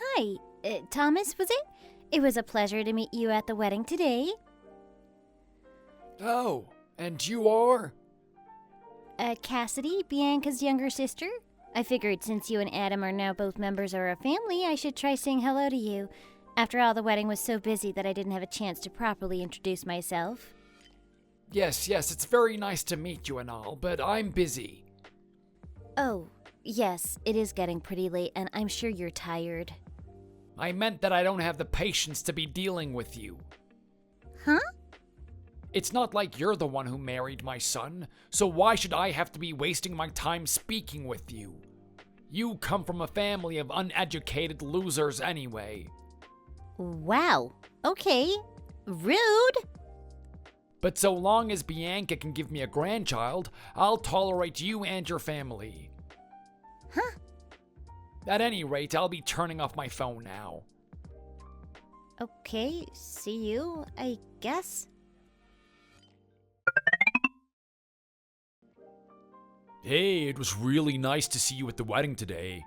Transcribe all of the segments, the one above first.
Hi, Thomas, was it? It was a pleasure to meet you at the wedding today. Oh, and you are? Cassidy, Bianca's younger sister. I figured since you and Adam are now both members of our family, I should try saying hello to you. After all, the wedding was so busy that I didn't have a chance to properly introduce myself. Yes, it's very nice to meet you and all, but I'm busy. Oh, yes, it is getting pretty late, and I'm sure you're tired. I meant that I don't have the patience to be dealing with you. Huh? It's not like you're the one who married my son, so why should I have to be wasting my time speaking with you? You come from a family of uneducated losers anyway. Wow. Okay. Rude. But so long as Bianca can give me a grandchild, I'll tolerate you and your family. Huh? At any rate, I'll be turning off my phone now. Okay, see you, I guess. Hey, it was really nice to see you at the wedding today.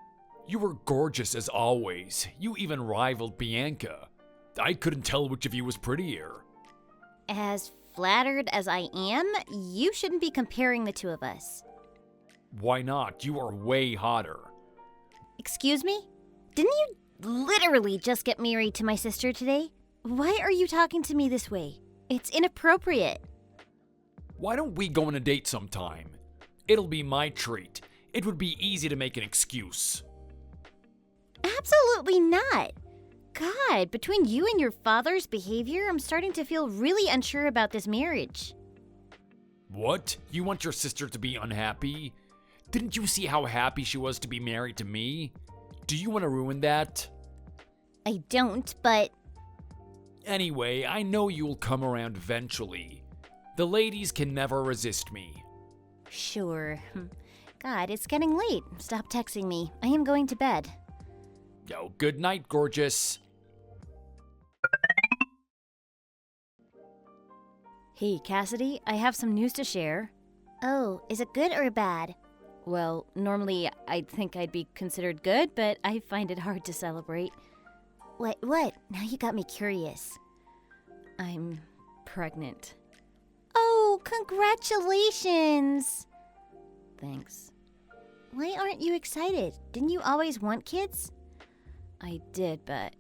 You were gorgeous as always. You even rivaled Bianca. I couldn't tell which of you was prettier. As flattered as I am, you shouldn't be comparing the two of us. Why not? You are way hotter. Excuse me? Didn't you literally just get married to my sister today? Why are you talking to me this way? It's inappropriate. Why don't we go on a date sometime? It'll be my treat. It would be easy to make an excuse. Absolutely not. God, between you and your father's behavior, I'm starting to feel really unsure about this marriage. What? You want your sister to be unhappy? Didn't you see how happy she was to be married to me? Do you want to ruin that? I don't, but... Anyway, I know you'll come around eventually. The ladies can never resist me. Sure. God, it's getting late. Stop texting me. I am going to bed. Oh, good night, gorgeous. Hey, Cassidy, I have some news to share. Oh, is it good or bad? Well, normally I'd think I'd be considered good, but I find it hard to celebrate. What? Now you got me curious. I'm pregnant. Oh, congratulations! Thanks. Why aren't you excited? Didn't you always want kids? I did, but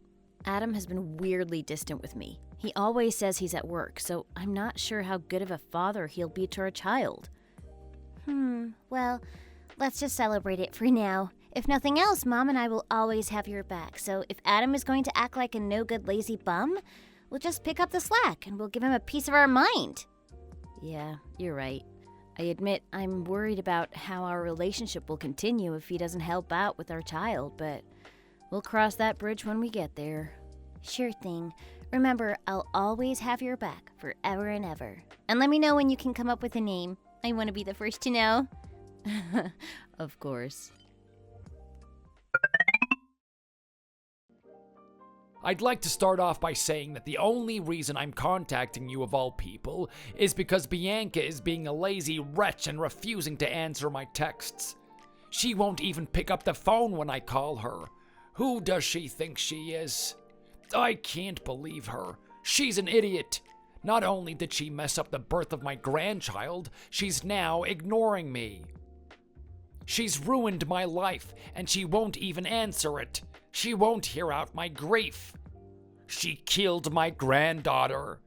Adam has been weirdly distant with me. He always says he's at work, so I'm not sure how good of a father he'll be to our child. Well, let's just celebrate it for now. If nothing else, Mom and I will always have your back, so if Adam is going to act like a no-good lazy bum, we'll just pick up the slack and we'll give him a piece of our mind. Yeah, you're right. I admit I'm worried about how our relationship will continue if he doesn't help out with our child, but we'll cross that bridge when we get there. Sure thing. Remember, I'll always have your back forever and ever. And let me know when you can come up with a name. I want to be the first to know. Of course. I'd like to start off by saying that the only reason I'm contacting you of all people is because Bianca is being a lazy wretch and refusing to answer my texts. She won't even pick up the phone when I call her. Who does she think she is? I can't believe her. She's an idiot. Not only did she mess up the birth of my grandchild, she's now ignoring me. She's ruined my life, and she won't even answer it. She won't hear out my grief. She killed my granddaughter.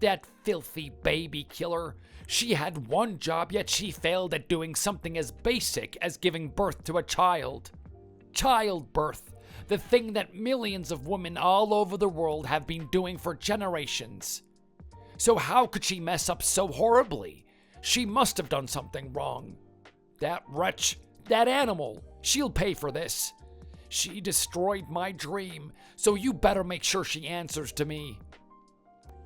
That filthy baby killer. She had one job, yet she failed at doing something as basic as giving birth to a child. Childbirth, the thing that millions of women all over the world have been doing for generations. So how could she mess up so horribly? She must have done something wrong. That wretch, that animal, she'll pay for this. She destroyed my dream, so you better make sure she answers to me.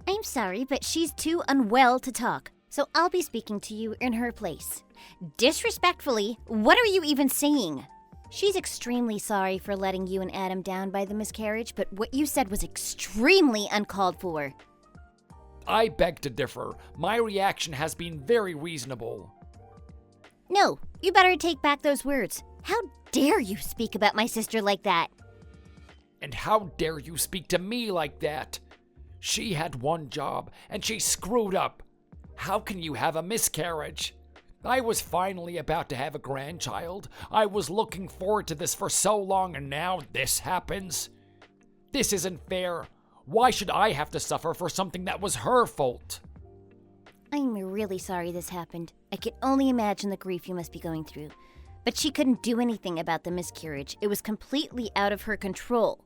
I'm sorry, but she's too unwell to talk, so I'll be speaking to you in her place. Disrespectfully, what are you even saying? She's extremely sorry for letting you and Adam down by the miscarriage, but what you said was extremely uncalled for. I beg to differ. My reaction has been very reasonable. No, you better take back those words. How dare you speak about my sister like that? And how dare you speak to me like that? She had one job, and she screwed up. How can you have a miscarriage? I was finally about to have a grandchild. I was looking forward to this for so long, and now this happens. This isn't fair. Why should I have to suffer for something that was her fault? I'm really sorry this happened. I can only imagine the grief you must be going through. But she couldn't do anything about the miscarriage. It was completely out of her control.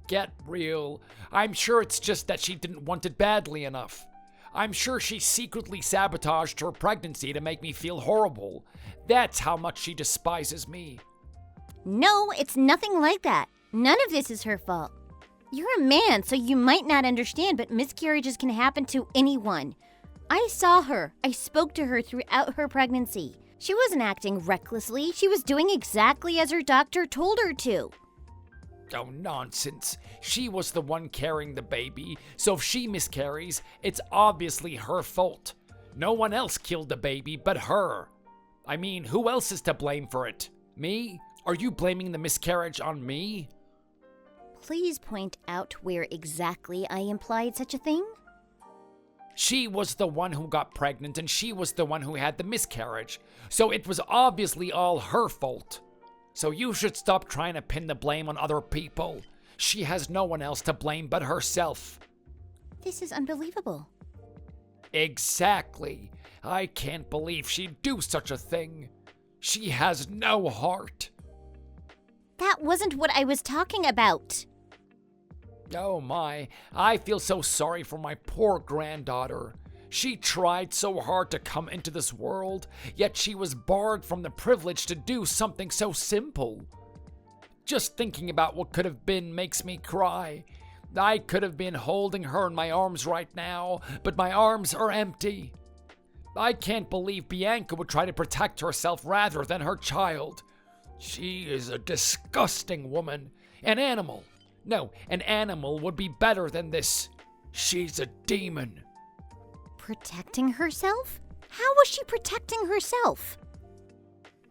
Get real. I'm sure it's just that she didn't want it badly enough. I'm sure she secretly sabotaged her pregnancy to make me feel horrible. That's how much she despises me. No, it's nothing like that. None of this is her fault. You're a man, so you might not understand, but miscarriages can happen to anyone. I saw her. I spoke to her throughout her pregnancy. She wasn't acting recklessly. She was doing exactly as her doctor told her to. Oh, nonsense. She was the one carrying the baby, so if she miscarries, it's obviously her fault. No one else killed the baby but her. I mean, who else is to blame for it? Me? Are you blaming the miscarriage on me? Please point out where exactly I implied such a thing. She was the one who got pregnant, and she was the one who had the miscarriage, so it was obviously all her fault. So you should stop trying to pin the blame on other people. She has no one else to blame but herself. This is unbelievable. Exactly. I can't believe she'd do such a thing. She has no heart. That wasn't what I was talking about. Oh my, I feel so sorry for my poor granddaughter. She tried so hard to come into this world, yet she was barred from the privilege to do something so simple. Just thinking about what could have been makes me cry. I could have been holding her in my arms right now, but my arms are empty. I can't believe Bianca would try to protect herself rather than her child. She is a disgusting woman. An animal. No, an animal would be better than this. She's a demon. Protecting herself? How was she protecting herself?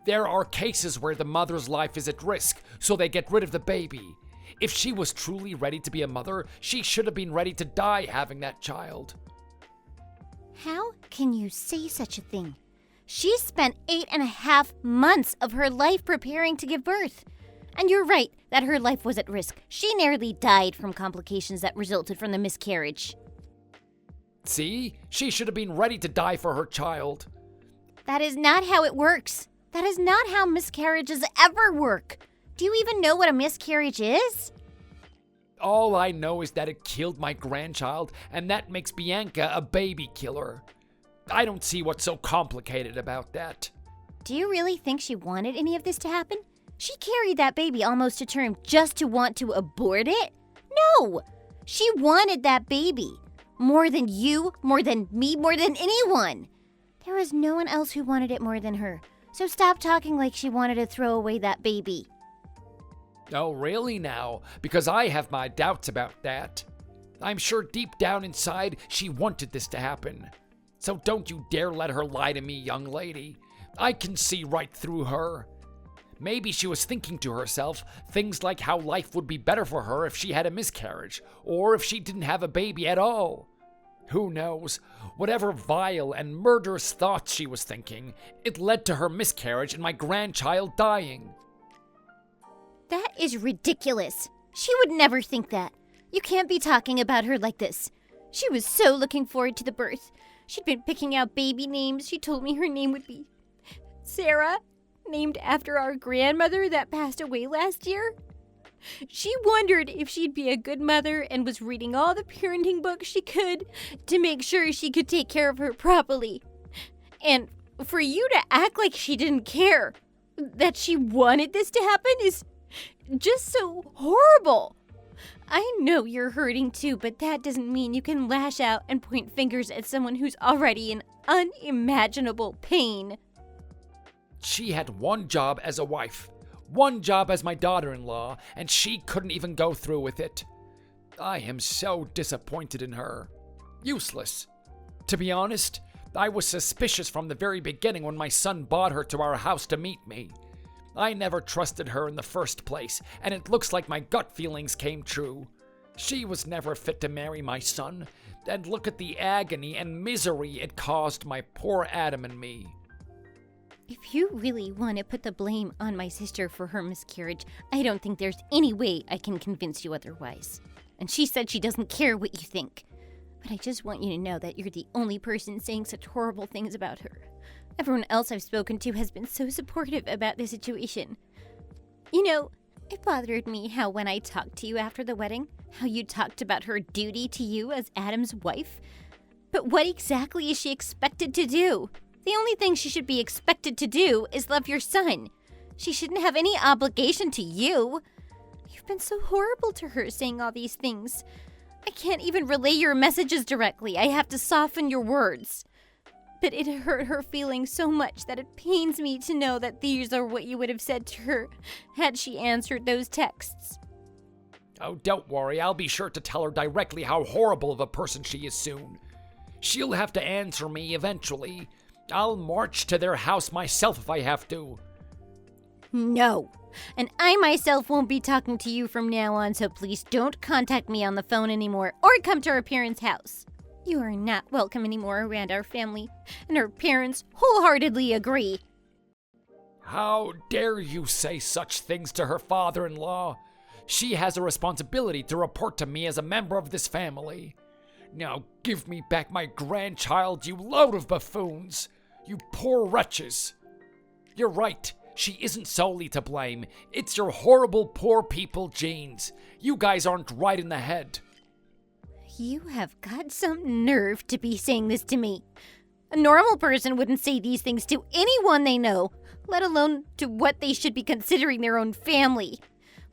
There are cases where the mother's life is at risk, so they get rid of the baby. If she was truly ready to be a mother, she should have been ready to die having that child. How can you say such a thing? She spent 8.5 months of her life preparing to give birth. And you're right that her life was at risk. She nearly died from complications that resulted from the miscarriage. See? She should have been ready to die for her child. That is not how it works. That is not how miscarriages ever work. Do you even know what a miscarriage is? All I know is that it killed my grandchild, and that makes Bianca a baby killer. I don't see what's so complicated about that. Do you really think she wanted any of this to happen? She carried that baby almost to term just to want to abort it? No! She wanted that baby. More than you, more than me, more than anyone. There was no one else who wanted it more than her. So stop talking like she wanted to throw away that baby. Oh, really now? Because I have my doubts about that. I'm sure deep down inside she wanted this to happen. So don't you dare let her lie to me, young lady. I can see right through her. Maybe she was thinking to herself things like how life would be better for her if she had a miscarriage, or if she didn't have a baby at all. Who knows? Whatever vile and murderous thoughts she was thinking, it led to her miscarriage and my grandchild dying. That is ridiculous. She would never think that. You can't be talking about her like this. She was so looking forward to the birth. She'd been picking out baby names. She told me her name would be Sarah, named after our grandmother that passed away last year. She wondered if she'd be a good mother and was reading all the parenting books she could to make sure she could take care of her properly. And for you to act like she didn't care, that she wanted this to happen, is just so horrible. I know you're hurting too, but that doesn't mean you can lash out and point fingers at someone who's already in unimaginable pain. She had one job as a wife, one job as my daughter-in-law, and she couldn't even go through with it. I am so disappointed in her. Useless. To be honest, I was suspicious from the very beginning when my son brought her to our house to meet me. I never trusted her in the first place, and it looks like my gut feelings came true. She was never fit to marry my son, and look at the agony and misery it caused my poor Adam and me. If you really want to put the blame on my sister for her miscarriage, I don't think there's any way I can convince you otherwise. And she said she doesn't care what you think. But I just want you to know that you're the only person saying such horrible things about her. Everyone else I've spoken to has been so supportive about the situation. You know, it bothered me how when I talked to you after the wedding, how you talked about her duty to you as Adam's wife. But what exactly is she expected to do? The only thing she should be expected to do is love your son. She shouldn't have any obligation to you. You've been so horrible to her saying all these things. I can't even relay your messages directly. I have to soften your words. But it hurt her feelings so much that it pains me to know that these are what you would have said to her had she answered those texts. Oh, don't worry. I'll be sure to tell her directly how horrible of a person she is soon. She'll have to answer me eventually. I'll march to their house myself if I have to. No. And I myself won't be talking to you from now on, so please don't contact me on the phone anymore or come to our parents' house. You are not welcome anymore around our family, and our parents wholeheartedly agree. How dare you say such things to her father-in-law? She has a responsibility to report to me as a member of this family. Now give me back my grandchild, you load of buffoons! You poor wretches! You're right. She isn't solely to blame. It's your horrible poor people genes. You guys aren't right in the head. You have got some nerve to be saying this to me. A normal person wouldn't say these things to anyone they know, let alone to what they should be considering their own family.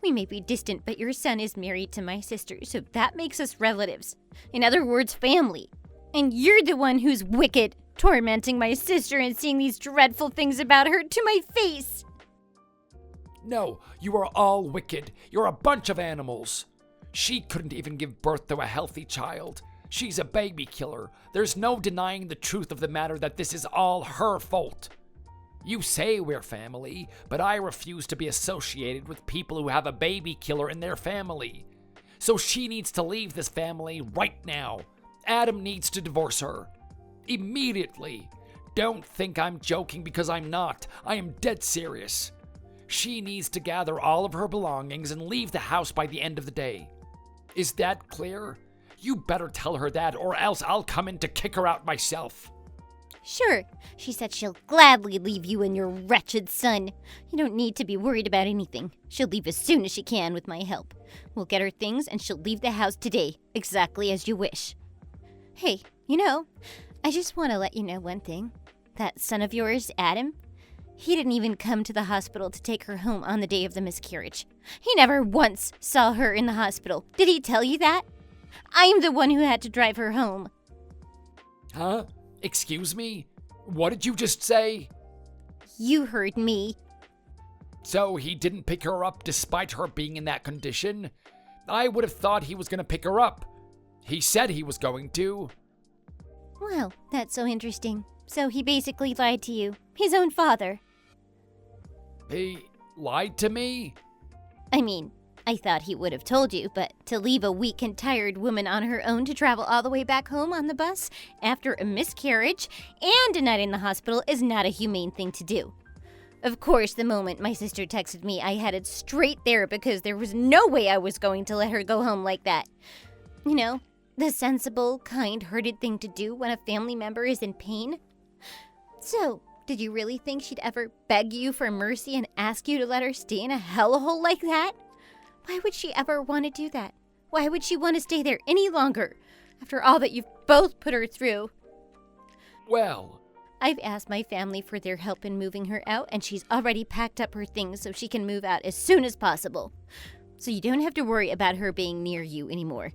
We may be distant, but your son is married to my sister, so that makes us relatives. In other words, family. And you're the one who's wicked, tormenting my sister and saying these dreadful things about her to my face. No, you are all wicked. You're a bunch of animals. She couldn't even give birth to a healthy child. She's a baby killer. There's no denying the truth of the matter that this is all her fault. You say we're family, but I refuse to be associated with people who have a baby killer in their family. So she needs to leave this family right now. Adam needs to divorce her. Immediately. Don't think I'm joking because I'm not. I am dead serious. She needs to gather all of her belongings and leave the house by the end of the day. Is that clear? You better tell her that, or else I'll come in to kick her out myself. Sure, she said she'll gladly leave you and your wretched son. You don't need to be worried about anything. She'll leave as soon as she can with my help. We'll get her things and she'll leave the house today, exactly as you wish. Hey, I just want to let you know one thing. That son of yours, Adam, he didn't even come to the hospital to take her home on the day of the miscarriage. He never once saw her in the hospital. Did he tell you that? I'm the one who had to drive her home. Huh? Excuse me? What did you just say? You heard me. So he didn't pick her up despite her being in that condition? I would have thought he was going to pick her up. He said he was going to. Well, that's so interesting. So he basically lied to you. His own father. He lied to me? I mean, I thought he would have told you, but to leave a weak and tired woman on her own to travel all the way back home on the bus after a miscarriage and a night in the hospital is not a humane thing to do. Of course, the moment my sister texted me, I headed straight there because there was no way I was going to let her go home like that. The sensible, kind-hearted thing to do when a family member is in pain. So, did you really think she'd ever beg you for mercy and ask you to let her stay in a hellhole like that? Why would she ever want to do that? Why would she want to stay there any longer, after all that you've both put her through? Well, I've asked my family for their help in moving her out, and she's already packed up her things so she can move out as soon as possible. So you don't have to worry about her being near you anymore.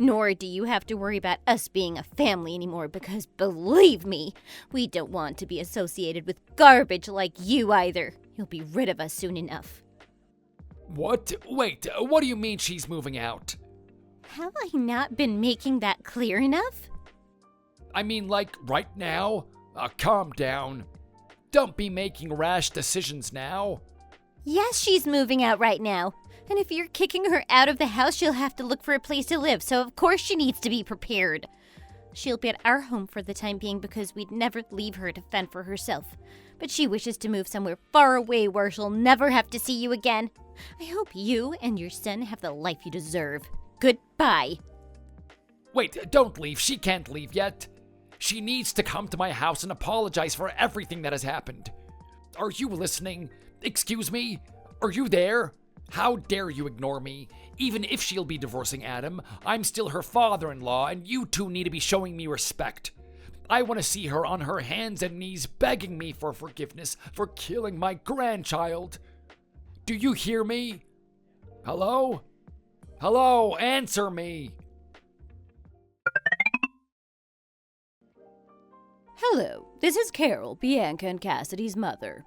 Nor do you have to worry about us being a family anymore, because believe me, we don't want to be associated with garbage like you either. You'll be rid of us soon enough. what? Wait, what do you mean she's moving out? Have I not been making that clear enough? I mean, like, right now? Calm down. Don't be making rash decisions now. Yes, she's moving out right now. And if you're kicking her out of the house, she'll have to look for a place to live, so of course she needs to be prepared. She'll be at our home for the time being because we'd never leave her to fend for herself. But she wishes to move somewhere far away where she'll never have to see you again. I hope you and your son have the life you deserve. Goodbye. Wait, don't leave. She can't leave yet. She needs to come to my house and apologize for everything that has happened. Are you listening? Excuse me? Are you there? How dare you ignore me? Even if she'll be divorcing Adam, I'm still her father-in-law, and you two need to be showing me respect. I want to see her on her hands and knees begging me for forgiveness for killing my grandchild. Do you hear me? Hello? Hello, answer me. Hello, this is Carol, Bianca and Cassidy's mother.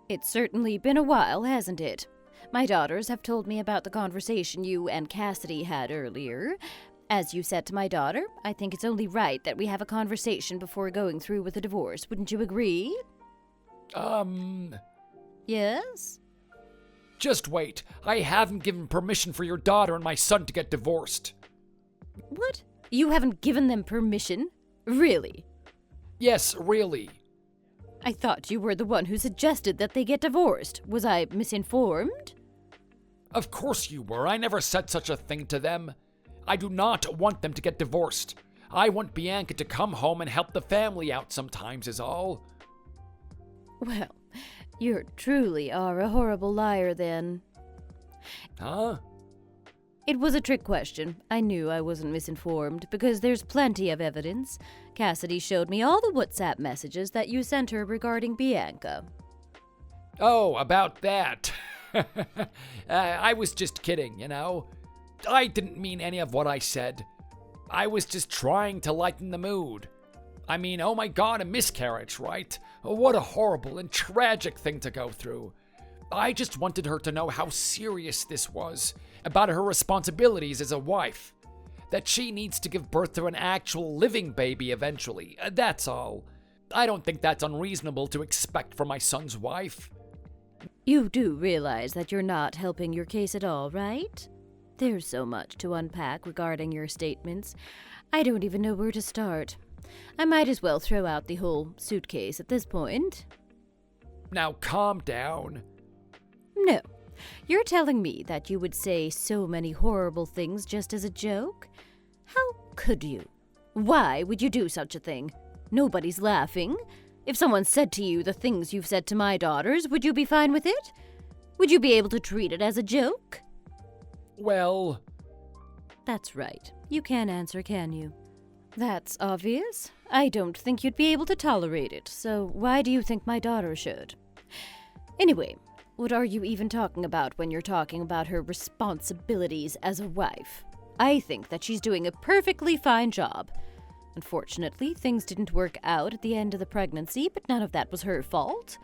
It's certainly been a while, hasn't it? My daughters have told me about the conversation you and Cassidy had earlier. As you said to my daughter, I think it's only right that we have a conversation before going through with a divorce. Wouldn't you agree? Yes? Just wait. I haven't given permission for your daughter and my son to get divorced. What? You haven't given them permission? Really? Yes, really. I thought you were the one who suggested that they get divorced. Was I misinformed? Of course you were. I never said such a thing to them. I do not want them to get divorced. I want Bianca to come home and help the family out sometimes is all. Well, you truly are a horrible liar then. Huh? It was a trick question. I knew I wasn't misinformed because there's plenty of evidence. Cassidy showed me all the WhatsApp messages that you sent her regarding Bianca. Oh, about that. I was just kidding, you know. I didn't mean any of what I said. I was just trying to lighten the mood. I mean, oh my God, a miscarriage, right? What a horrible and tragic thing to go through. I just wanted her to know how serious this was, about her responsibilities as a wife. That she needs to give birth to an actual living baby eventually. That's all. I don't think that's unreasonable to expect from my son's wife. You do realize that you're not helping your case at all, right? There's so much to unpack regarding your statements. I don't even know where to start. I might as well throw out the whole suitcase at this point. Now calm down. No. You're telling me that you would say so many horrible things just as a joke? How could you? Why would you do such a thing? Nobody's laughing. If someone said to you the things you've said to my daughters, would you be fine with it? Would you be able to treat it as a joke? Well... That's right. You can't answer, can you? That's obvious. I don't think you'd be able to tolerate it, so why do you think my daughter should? Anyway, what are you even talking about when you're talking about her responsibilities as a wife? I think that she's doing a perfectly fine job. Unfortunately, things didn't work out at the end of the pregnancy, but none of that was her fault.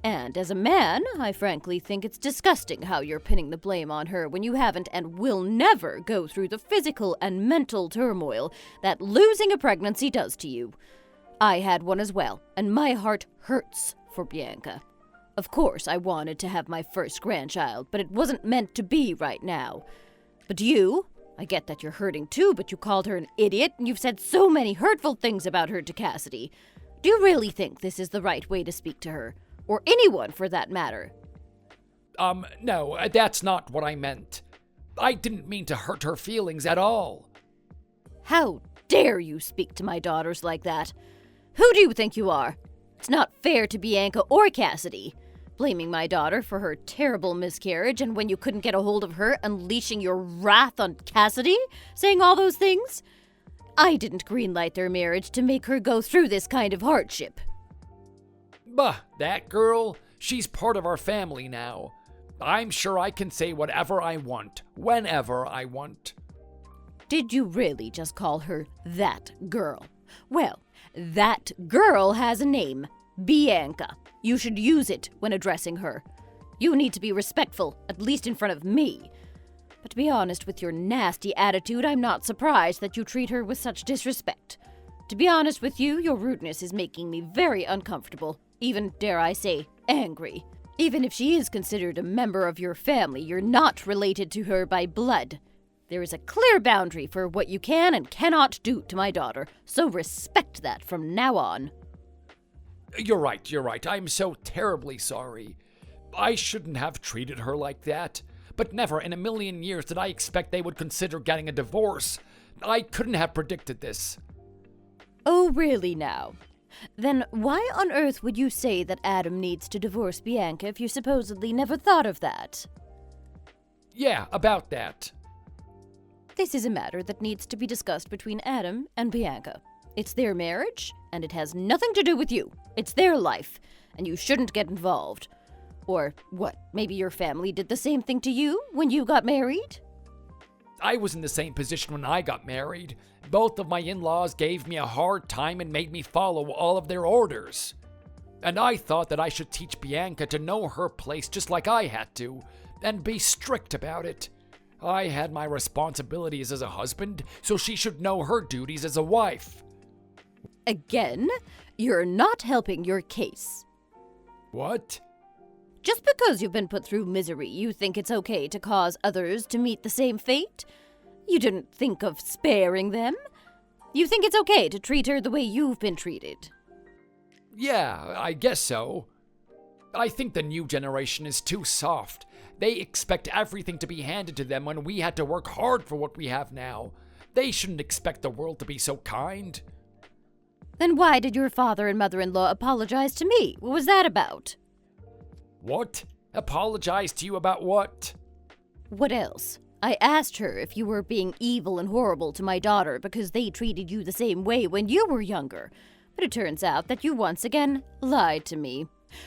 And as a man, I frankly think it's disgusting how you're pinning the blame on her when you haven't and will never go through the physical and mental turmoil that losing a pregnancy does to you. I had one as well, and my heart hurts for Bianca. Of course, I wanted to have my first grandchild, but it wasn't meant to be right now. But you, I get that you're hurting too, but you called her an idiot, and you've said so many hurtful things about her to Cassidy. Do you really think this is the right way to speak to her? Or anyone, for that matter? No, that's not what I meant. I didn't mean to hurt her feelings at all. How dare you speak to my daughters like that? Who do you think you are? It's not fair to Bianca or Cassidy. Blaming my daughter for her terrible miscarriage, and when you couldn't get a hold of her, unleashing your wrath on Cassidy, saying all those things? I didn't greenlight their marriage to make her go through this kind of hardship. Bah, that girl, she's part of our family now. I'm sure I can say whatever I want, whenever I want. Did you really just call her that girl? Well, that girl has a name, Bianca. You should use it when addressing her. You need to be respectful, at least in front of me. But to be honest, with your nasty attitude, I'm not surprised that you treat her with such disrespect. To be honest with you, your rudeness is making me very uncomfortable. Even, dare I say, angry. Even if she is considered a member of your family, you're not related to her by blood. There is a clear boundary for what you can and cannot do to my daughter, so respect that from now on. You're right. I'm so terribly sorry. I shouldn't have treated her like that. But never in a million years did I expect they would consider getting a divorce. I couldn't have predicted this. Oh, really now? Then why on earth would you say that Adam needs to divorce Bianca if you supposedly never thought of that? Yeah, about that. This is a matter that needs to be discussed between Adam and Bianca. It's their marriage, and it has nothing to do with you. It's their life, and you shouldn't get involved. Or what, maybe your family did the same thing to you when you got married? I was in the same position when I got married. Both of my in-laws gave me a hard time and made me follow all of their orders. And I thought that I should teach Bianca to know her place just like I had to, and be strict about it. I had my responsibilities as a husband, so she should know her duties as a wife. Again, you're not helping your case. What? Just because you've been put through misery, you think it's okay to cause others to meet the same fate? You didn't think of sparing them? You think it's okay to treat her the way you've been treated? Yeah, I guess so. I think the new generation is too soft. They expect everything to be handed to them when we had to work hard for what we have now. They shouldn't expect the world to be so kind. Then why did your father and mother-in-law apologize to me? What was that about? What? Apologize to you about what? What else? I asked her if you were being evil and horrible to my daughter because they treated you the same way when you were younger. But it turns out that you once again lied to me.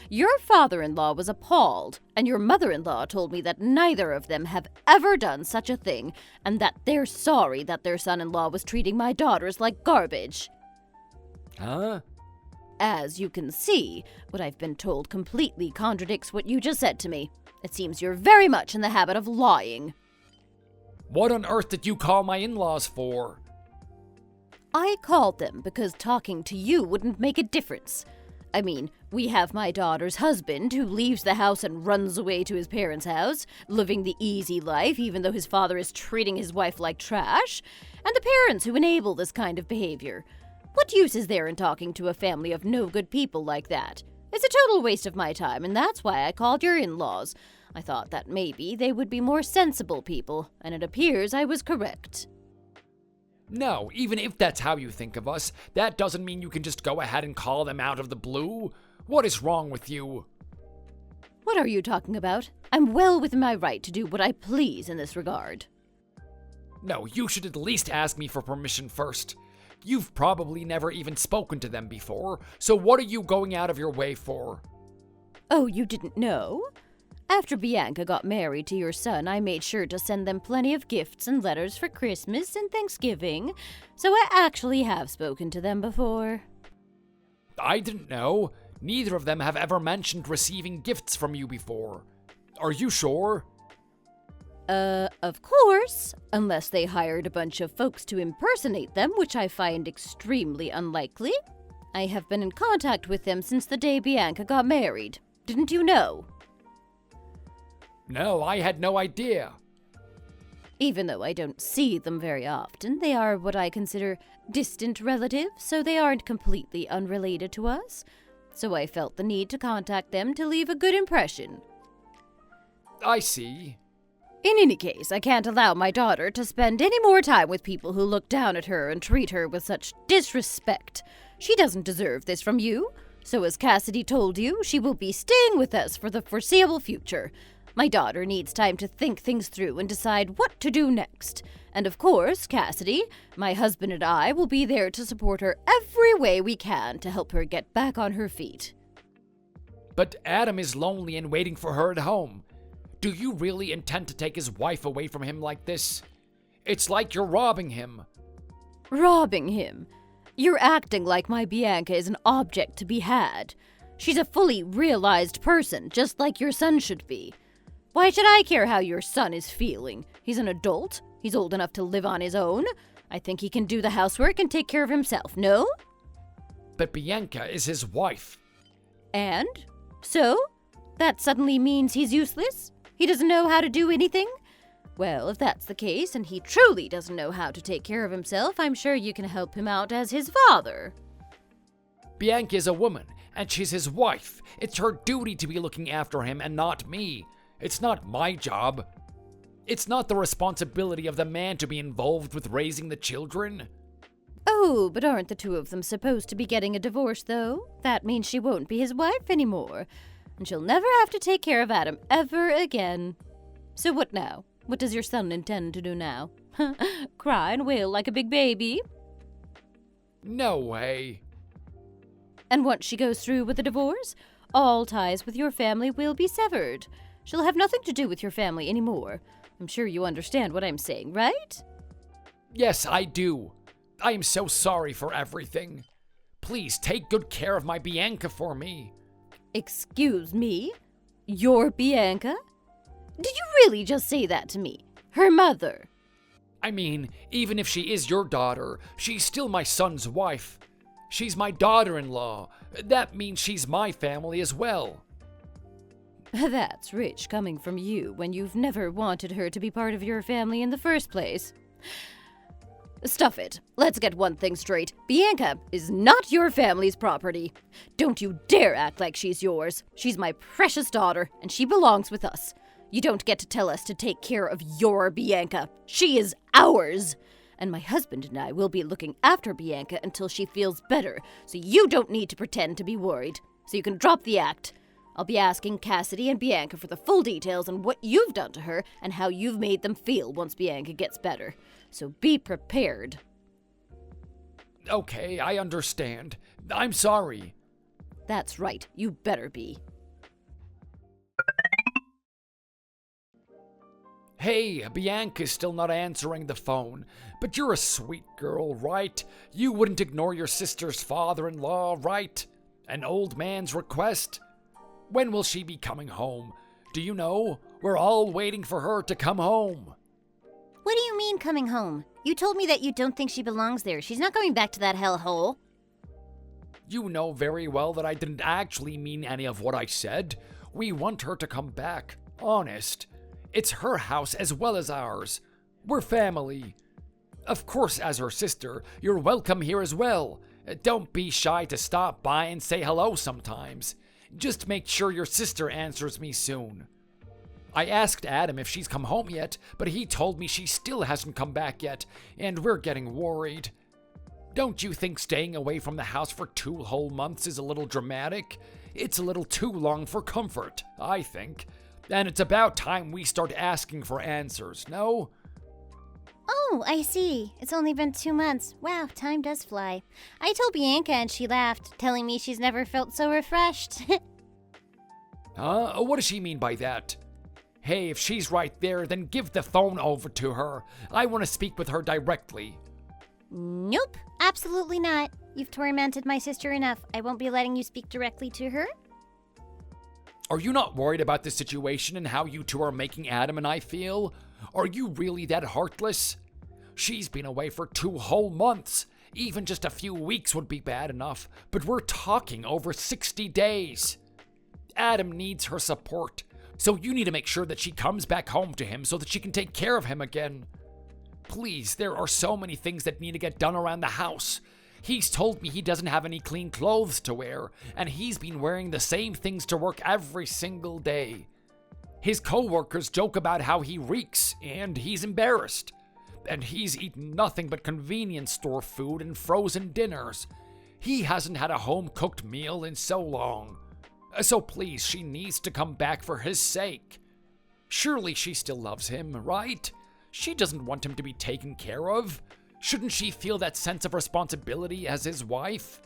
Your father-in-law was appalled, and your mother-in-law told me that neither of them have ever done such a thing, and that they're sorry that their son-in-law was treating my daughters like garbage. Huh? As you can see, what I've been told completely contradicts what you just said to me. It seems you're very much in the habit of lying. What on earth did you call my in-laws for? I called them because talking to you wouldn't make a difference. I mean, we have my daughter's husband who leaves the house and runs away to his parents' house, living the easy life even though his father is treating his wife like trash, and the parents who enable this kind of behavior. What use is there in talking to a family of no good people like that? It's a total waste of my time, and that's why I called your in-laws. I thought that maybe they would be more sensible people, and it appears I was correct. No, even if that's how you think of us, that doesn't mean you can just go ahead and call them out of the blue. What is wrong with you? What are you talking about? I'm well within my right to do what I please in this regard. No, you should at least ask me for permission first. You've probably never even spoken to them before, so what are you going out of your way for? Oh, you didn't know? After Bianca got married to your son, I made sure to send them plenty of gifts and letters for Christmas and Thanksgiving, so I actually have spoken to them before. I didn't know. Neither of them have ever mentioned receiving gifts from you before. Are you sure? Of course, unless they hired a bunch of folks to impersonate them, which I find extremely unlikely. I have been in contact with them since the day Bianca got married. Didn't you know? No, I had no idea. Even though I don't see them very often, they are what I consider distant relatives, so they aren't completely unrelated to us. So I felt the need to contact them to leave a good impression. I see. In any case, I can't allow my daughter to spend any more time with people who look down at her and treat her with such disrespect. She doesn't deserve this from you. So as Cassidy told you, she will be staying with us for the foreseeable future. My daughter needs time to think things through and decide what to do next. And of course, Cassidy, my husband and I will be there to support her every way we can to help her get back on her feet. But Adam is lonely and waiting for her at home. Do you really intend to take his wife away from him like this? It's like you're robbing him. Robbing him? You're acting like my Bianca is an object to be had. She's a fully realized person, just like your son should be. Why should I care how your son is feeling? He's an adult. He's old enough to live on his own. I think he can do the housework and take care of himself, no? But Bianca is his wife. And? So? That suddenly means he's useless? He doesn't know how to do anything? Well, if that's the case, and he truly doesn't know how to take care of himself, I'm sure you can help him out as his father. Bianca is a woman, and she's his wife. It's her duty to be looking after him and not me. It's not my job. It's not the responsibility of the man to be involved with raising the children. Oh, but aren't the two of them supposed to be getting a divorce, though? That means she won't be his wife anymore, and she'll never have to take care of Adam ever again. So what now? What does your son intend to do now? Cry and wail like a big baby? No way. And once she goes through with the divorce, all ties with your family will be severed. She'll have nothing to do with your family anymore. I'm sure you understand what I'm saying, right? Yes, I do. I am so sorry for everything. Please take good care of my Bianca for me. Excuse me? Your Bianca? Did you really just say that to me? Her mother? I mean, even if she is your daughter, she's still my son's wife. She's my daughter-in-law. That means she's my family as well. That's rich coming from you when you've never wanted her to be part of your family in the first place. Stuff it. Let's get one thing straight. Bianca is not your family's property. Don't you dare act like she's yours. She's my precious daughter, and she belongs with us. You don't get to tell us to take care of your Bianca. She is ours. And my husband and I will be looking after Bianca until she feels better, so you don't need to pretend to be worried. So you can drop the act. I'll be asking Cassidy and Bianca for the full details on what you've done to her and how you've made them feel once Bianca gets better. So be prepared. Okay, I understand. I'm sorry. That's right, you better be. Hey, Bianca's still not answering the phone, but you're a sweet girl, right? You wouldn't ignore your sister's father-in-law, right? An old man's request? When will she be coming home? Do you know? We're all waiting for her to come home. What do you mean coming home? You told me that you don't think she belongs there. She's not going back to that hellhole. You know very well that I didn't actually mean any of what I said. We want her to come back. Honest. It's her house as well as ours. We're family. Of course, as her sister, you're welcome here as well. Don't be shy to stop by and say hello sometimes. Just make sure your sister answers me soon. I asked Adam if she's come home yet, but he told me she still hasn't come back yet, and we're getting worried. Don't you think staying away from the house for 2 whole months is a little dramatic? It's a little too long for comfort, I think. And it's about time we start asking for answers, no? Oh, I see. It's only been 2 months. Wow, time does fly. I told Bianca and she laughed, telling me she's never felt so refreshed. Huh? What does she mean by that? Hey, if she's right there, then give the phone over to her. I want to speak with her directly. Nope, absolutely not. You've tormented my sister enough. I won't be letting you speak directly to her. Are you not worried about the situation and how you two are making Adam and I feel? Are you really that heartless? She's been away for 2 whole months. Even just a few weeks would be bad enough, but we're talking over 60 days. Adam needs her support, so you need to make sure that she comes back home to him so that she can take care of him again. Please, there are so many things that need to get done around the house. He's told me he doesn't have any clean clothes to wear, and he's been wearing the same things to work every single day. His co-workers joke about how he reeks, and he's embarrassed. And he's eaten nothing but convenience store food and frozen dinners. He hasn't had a home-cooked meal in so long. So please, she needs to come back for his sake. Surely she still loves him, right? She doesn't want him to be taken care of. Shouldn't she feel that sense of responsibility as his wife?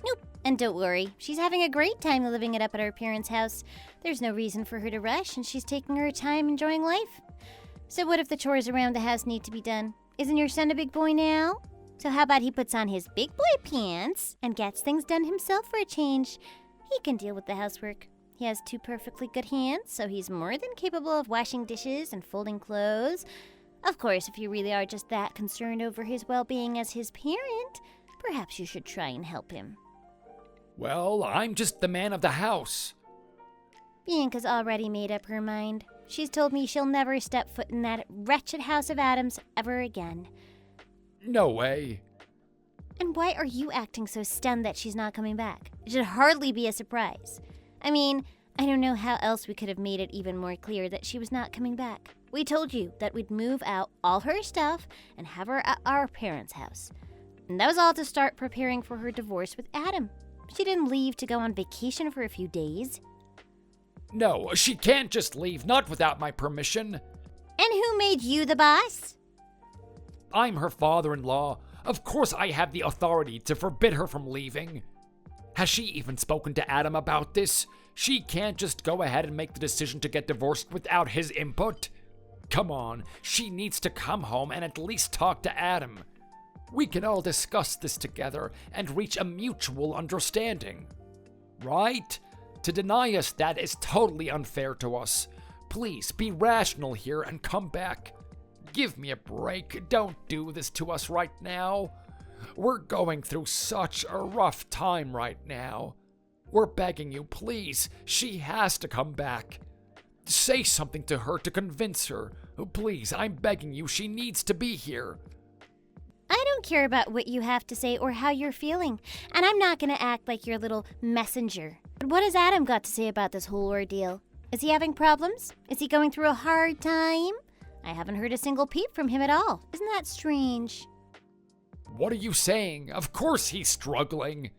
Nope, and don't worry. She's having a great time living it up at her parents' house. There's no reason for her to rush, and she's taking her time enjoying life. So what if the chores around the house need to be done? Isn't your son a big boy now? So how about he puts on his big boy pants and gets things done himself for a change? He can deal with the housework. He has 2 perfectly good hands, so he's more than capable of washing dishes and folding clothes. Of course, if you really are just that concerned over his well-being as his parent, perhaps you should try and help him. Well, I'm just the man of the house. Bianca's already made up her mind. She's told me she'll never step foot in that wretched house of Adams ever again. No way. And why are you acting so stunned that she's not coming back? It should hardly be a surprise. I mean, I don't know how else we could have made it even more clear that she was not coming back. We told you that we'd move out all her stuff and have her at our parents' house. And that was all to start preparing for her divorce with Adam. She didn't leave to go on vacation for a few days. No, she can't just leave, not without my permission. And who made you the boss? I'm her father-in-law. Of course I have the authority to forbid her from leaving. Has she even spoken to Adam about this? She can't just go ahead and make the decision to get divorced without his input. Come on, she needs to come home and at least talk to Adam. We can all discuss this together and reach a mutual understanding. Right? To deny us that is totally unfair to us. Please be rational here and come back. Give me a break. Don't do this to us right now. We're going through such a rough time right now. We're begging you, please. She has to come back. Say something to her to convince her. Please, I'm begging you. She needs to be here. I don't care about what you have to say or how you're feeling, and I'm not going to act like your little messenger. But what has Adam got to say about this whole ordeal? Is he having problems? Is he going through a hard time? I haven't heard a single peep from him at all. Isn't that strange? What are you saying? Of course he's struggling.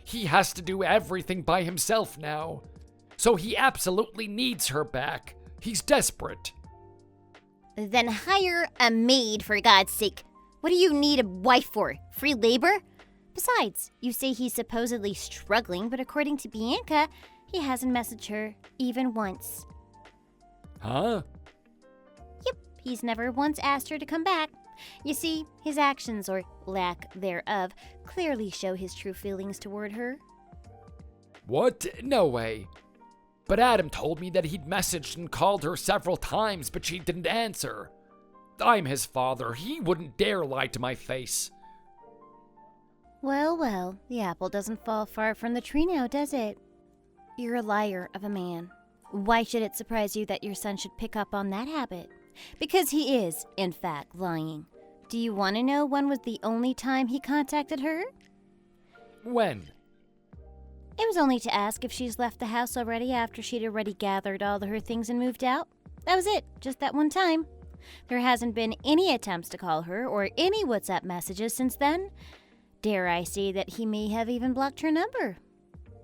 He has to do everything by himself now. So he absolutely needs her back. He's desperate. Then hire a maid, for God's sake. What do you need a wife for? Free labor? Besides, you say he's supposedly struggling, but according to Bianca, he hasn't messaged her even once. Huh? Yep, he's never once asked her to come back. You see, his actions, or lack thereof, clearly show his true feelings toward her. What? No way. But Adam told me that he'd messaged and called her several times, but she didn't answer. I'm his father. He wouldn't dare lie to my face. Well, well, the apple doesn't fall far from the tree now, does it? You're a liar of a man. Why should it surprise you that your son should pick up on that habit? Because he is, in fact, lying. Do you want to know when was the only time he contacted her? When? It was only to ask if she's left the house already after she'd already gathered all her things and moved out. That was it, just that one time. There hasn't been any attempts to call her or any WhatsApp messages since then. Dare I say that he may have even blocked her number.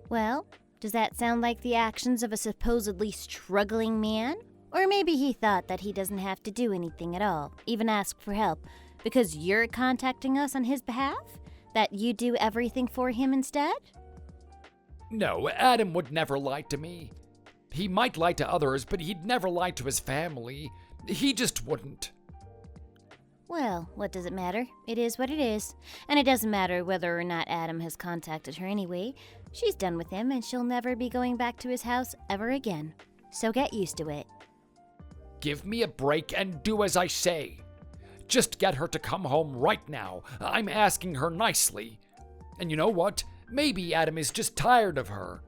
Well, does that sound like the actions of a supposedly struggling man? Or maybe he thought that he doesn't have to do anything at all, even ask for help, because you're contacting us on his behalf? That you do everything for him instead? No, Adam would never lie to me. He might lie to others, but he'd never lie to his family. He just wouldn't. Well, what does it matter? It is what it is. And it doesn't matter whether or not Adam has contacted her anyway. She's done with him and she'll never be going back to his house ever again. So get used to it. Give me a break and do as I say. Just get her to come home right now. I'm asking her nicely. And you know what? Maybe Adam is just tired of her.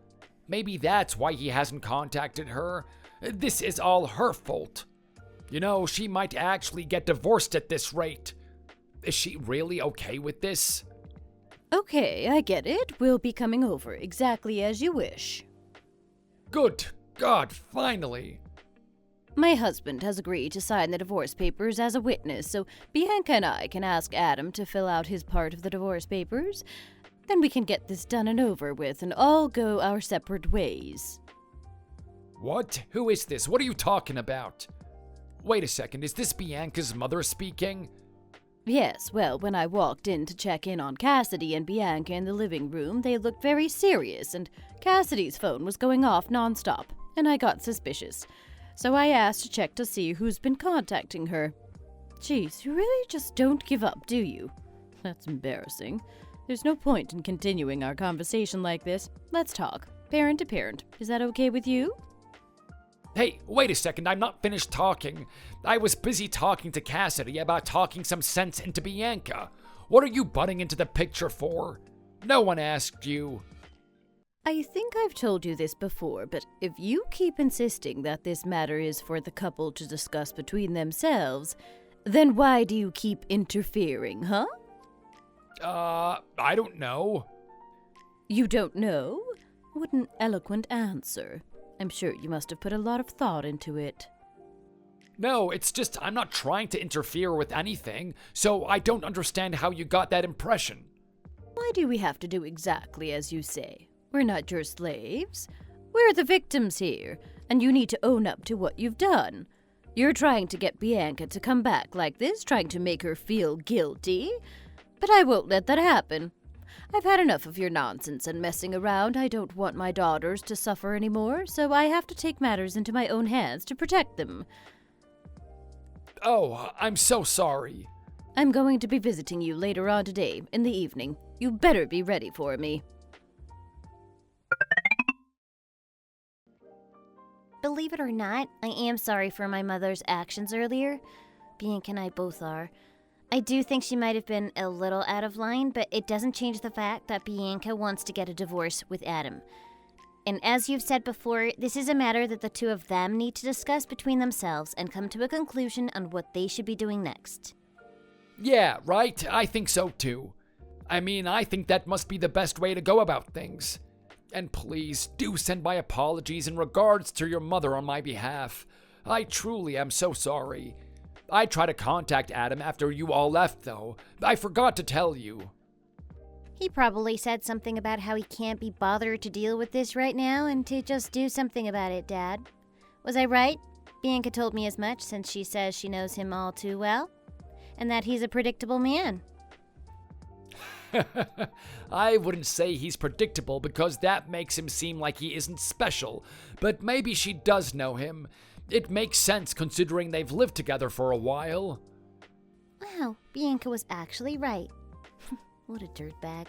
Maybe that's why he hasn't contacted her. This is all her fault. You know, she might actually get divorced at this rate. Is she really okay with this? Okay, I get it. We'll be coming over exactly as you wish. Good God, finally. My husband has agreed to sign the divorce papers as a witness, so Bianca and I can ask Adam to fill out his part of the divorce papers. Then we can get this done and over with and all go our separate ways. What? Who is this? What are you talking about? Wait a second, is this Bianca's mother speaking? Yes, well, when I walked in to check in on Cassidy and Bianca in the living room, they looked very serious, and Cassidy's phone was going off nonstop, and I got suspicious. So I asked to check to see who's been contacting her. Geez, you really just don't give up, do you? That's embarrassing. There's no point in continuing our conversation like this. Let's talk, parent to parent. Is that okay with you? Hey, wait a second, I'm not finished talking. I was busy talking to Cassidy about talking some sense into Bianca. What are you butting into the picture for? No one asked you. I think I've told you this before, but if you keep insisting that this matter is for the couple to discuss between themselves, then why do you keep interfering, huh? I don't know. You don't know? What an eloquent answer. I'm sure you must have put a lot of thought into it. No, it's just I'm not trying to interfere with anything, so I don't understand how you got that impression. Why do we have to do exactly as you say? We're not your slaves. We're the victims here, and you need to own up to what you've done. You're trying to get Bianca to come back like this, trying to make her feel guilty. But I won't let that happen. I've had enough of your nonsense and messing around. I don't want my daughters to suffer anymore, so I have to take matters into my own hands to protect them. Oh, I'm so sorry. I'm going to be visiting you later on today, in the evening. You better be ready for me. Believe it or not, I am sorry for my mother's actions earlier. Bianca and I both are. I do think she might have been a little out of line, but it doesn't change the fact that Bianca wants to get a divorce with Adam. And as you've said before, this is a matter that the two of them need to discuss between themselves and come to a conclusion on what they should be doing next. Yeah, right? I think so too. I mean, I think that must be the best way to go about things. And please, do send my apologies and regards to your mother on my behalf. I truly am so sorry. I tried to contact Adam after you all left, though. I forgot to tell you. He probably said something about how he can't be bothered to deal with this right now and to just do something about it, Dad. Was I right? Bianca told me as much since she says she knows him all too well. And that he's a predictable man. I wouldn't say he's predictable because that makes him seem like he isn't special, but maybe she does know him. It makes sense considering they've lived together for a while. Wow, Bianca was actually right. What a dirtbag.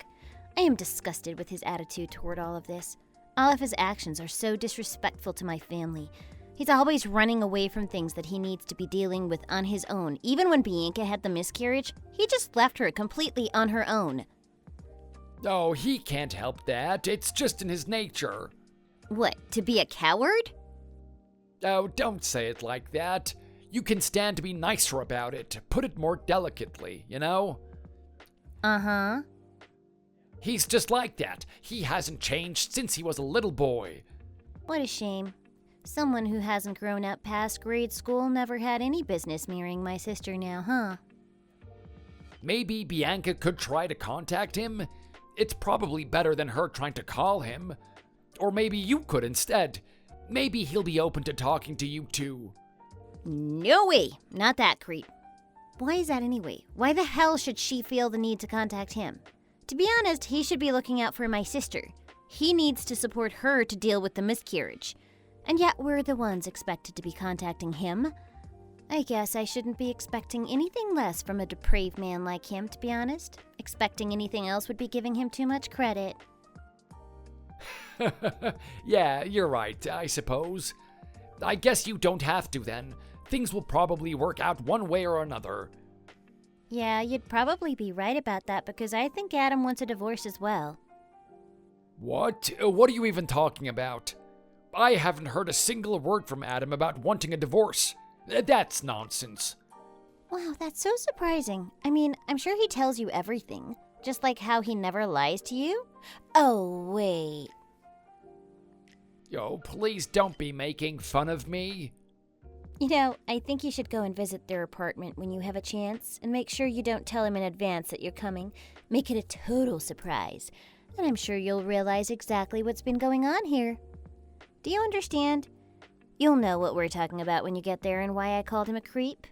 I am disgusted with his attitude toward all of this. All of his actions are so disrespectful to my family. He's always running away from things that he needs to be dealing with on his own. Even when Bianca had the miscarriage, he just left her completely on her own. Oh, he can't help that. It's just in his nature. What, to be a coward? Oh, don't say it like that. You can stand to be nicer about it. Put it more delicately, you know? Uh-huh. He's just like that. He hasn't changed since he was a little boy. What a shame. Someone who hasn't grown up past grade school never had any business marrying my sister now, huh? Maybe Bianca could try to contact him? It's probably better than her trying to call him. Or maybe you could instead. Maybe he'll be open to talking to you too. No way! Not that creep. Why is that anyway? Why the hell should she feel the need to contact him? To be honest, he should be looking out for my sister. He needs to support her to deal with the miscarriage. And yet we're the ones expected to be contacting him. I guess I shouldn't be expecting anything less from a depraved man like him, to be honest. Expecting anything else would be giving him too much credit. Yeah, you're right, I suppose. I guess you don't have to then. Things will probably work out one way or another. Yeah, you'd probably be right about that because I think Adam wants a divorce as well. What? What are you even talking about? I haven't heard a single word from Adam about wanting a divorce. That's nonsense. Wow, that's so surprising. I mean, I'm sure he tells you everything. Just like how he never lies to you? Oh, wait. Yo, please don't be making fun of me. You know, I think you should go and visit their apartment when you have a chance, and make sure you don't tell him in advance that you're coming. Make it a total surprise, and I'm sure you'll realize exactly what's been going on here. Do you understand? You'll know what we're talking about when you get there and why I called him a creep.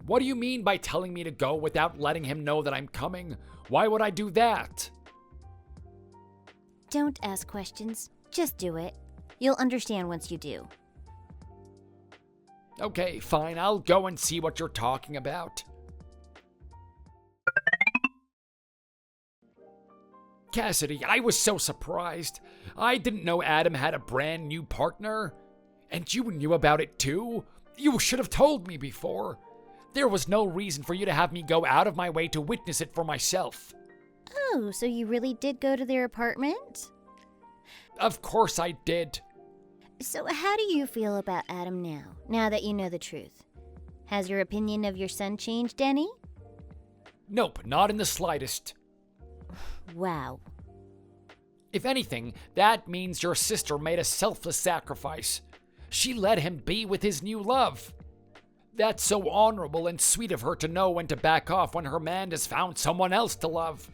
What do you mean by telling me to go without letting him know that I'm coming? Why would I do that? Don't ask questions. Just do it. You'll understand once you do. Okay, fine. I'll go and see what you're talking about. Cassidy, I was so surprised. I didn't know Adam had a brand new partner. And you knew about it too? You should have told me before. There was no reason for you to have me go out of my way to witness it for myself. Oh, so you really did go to their apartment? Of course I did. So how do you feel about Adam now that you know the truth? Has your opinion of your son changed any? Nope, not in the slightest. Wow. If anything, that means your sister made a selfless sacrifice. She let him be with his new love. That's so honorable and sweet of her to know when to back off when her man has found someone else to love.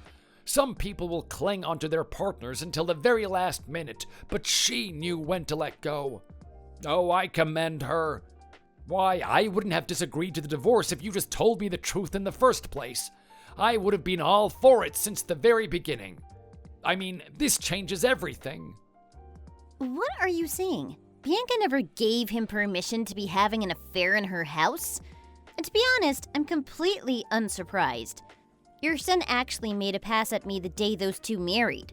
Some people will cling onto their partners until the very last minute, but she knew when to let go. Oh, I commend her. Why, I wouldn't have disagreed to the divorce if you just told me the truth in the first place. I would have been all for it since the very beginning. I mean, this changes everything. What are you saying? Bianca never gave him permission to be having an affair in her house? And to be honest, I'm completely unsurprised. Your son actually made a pass at me the day those two married.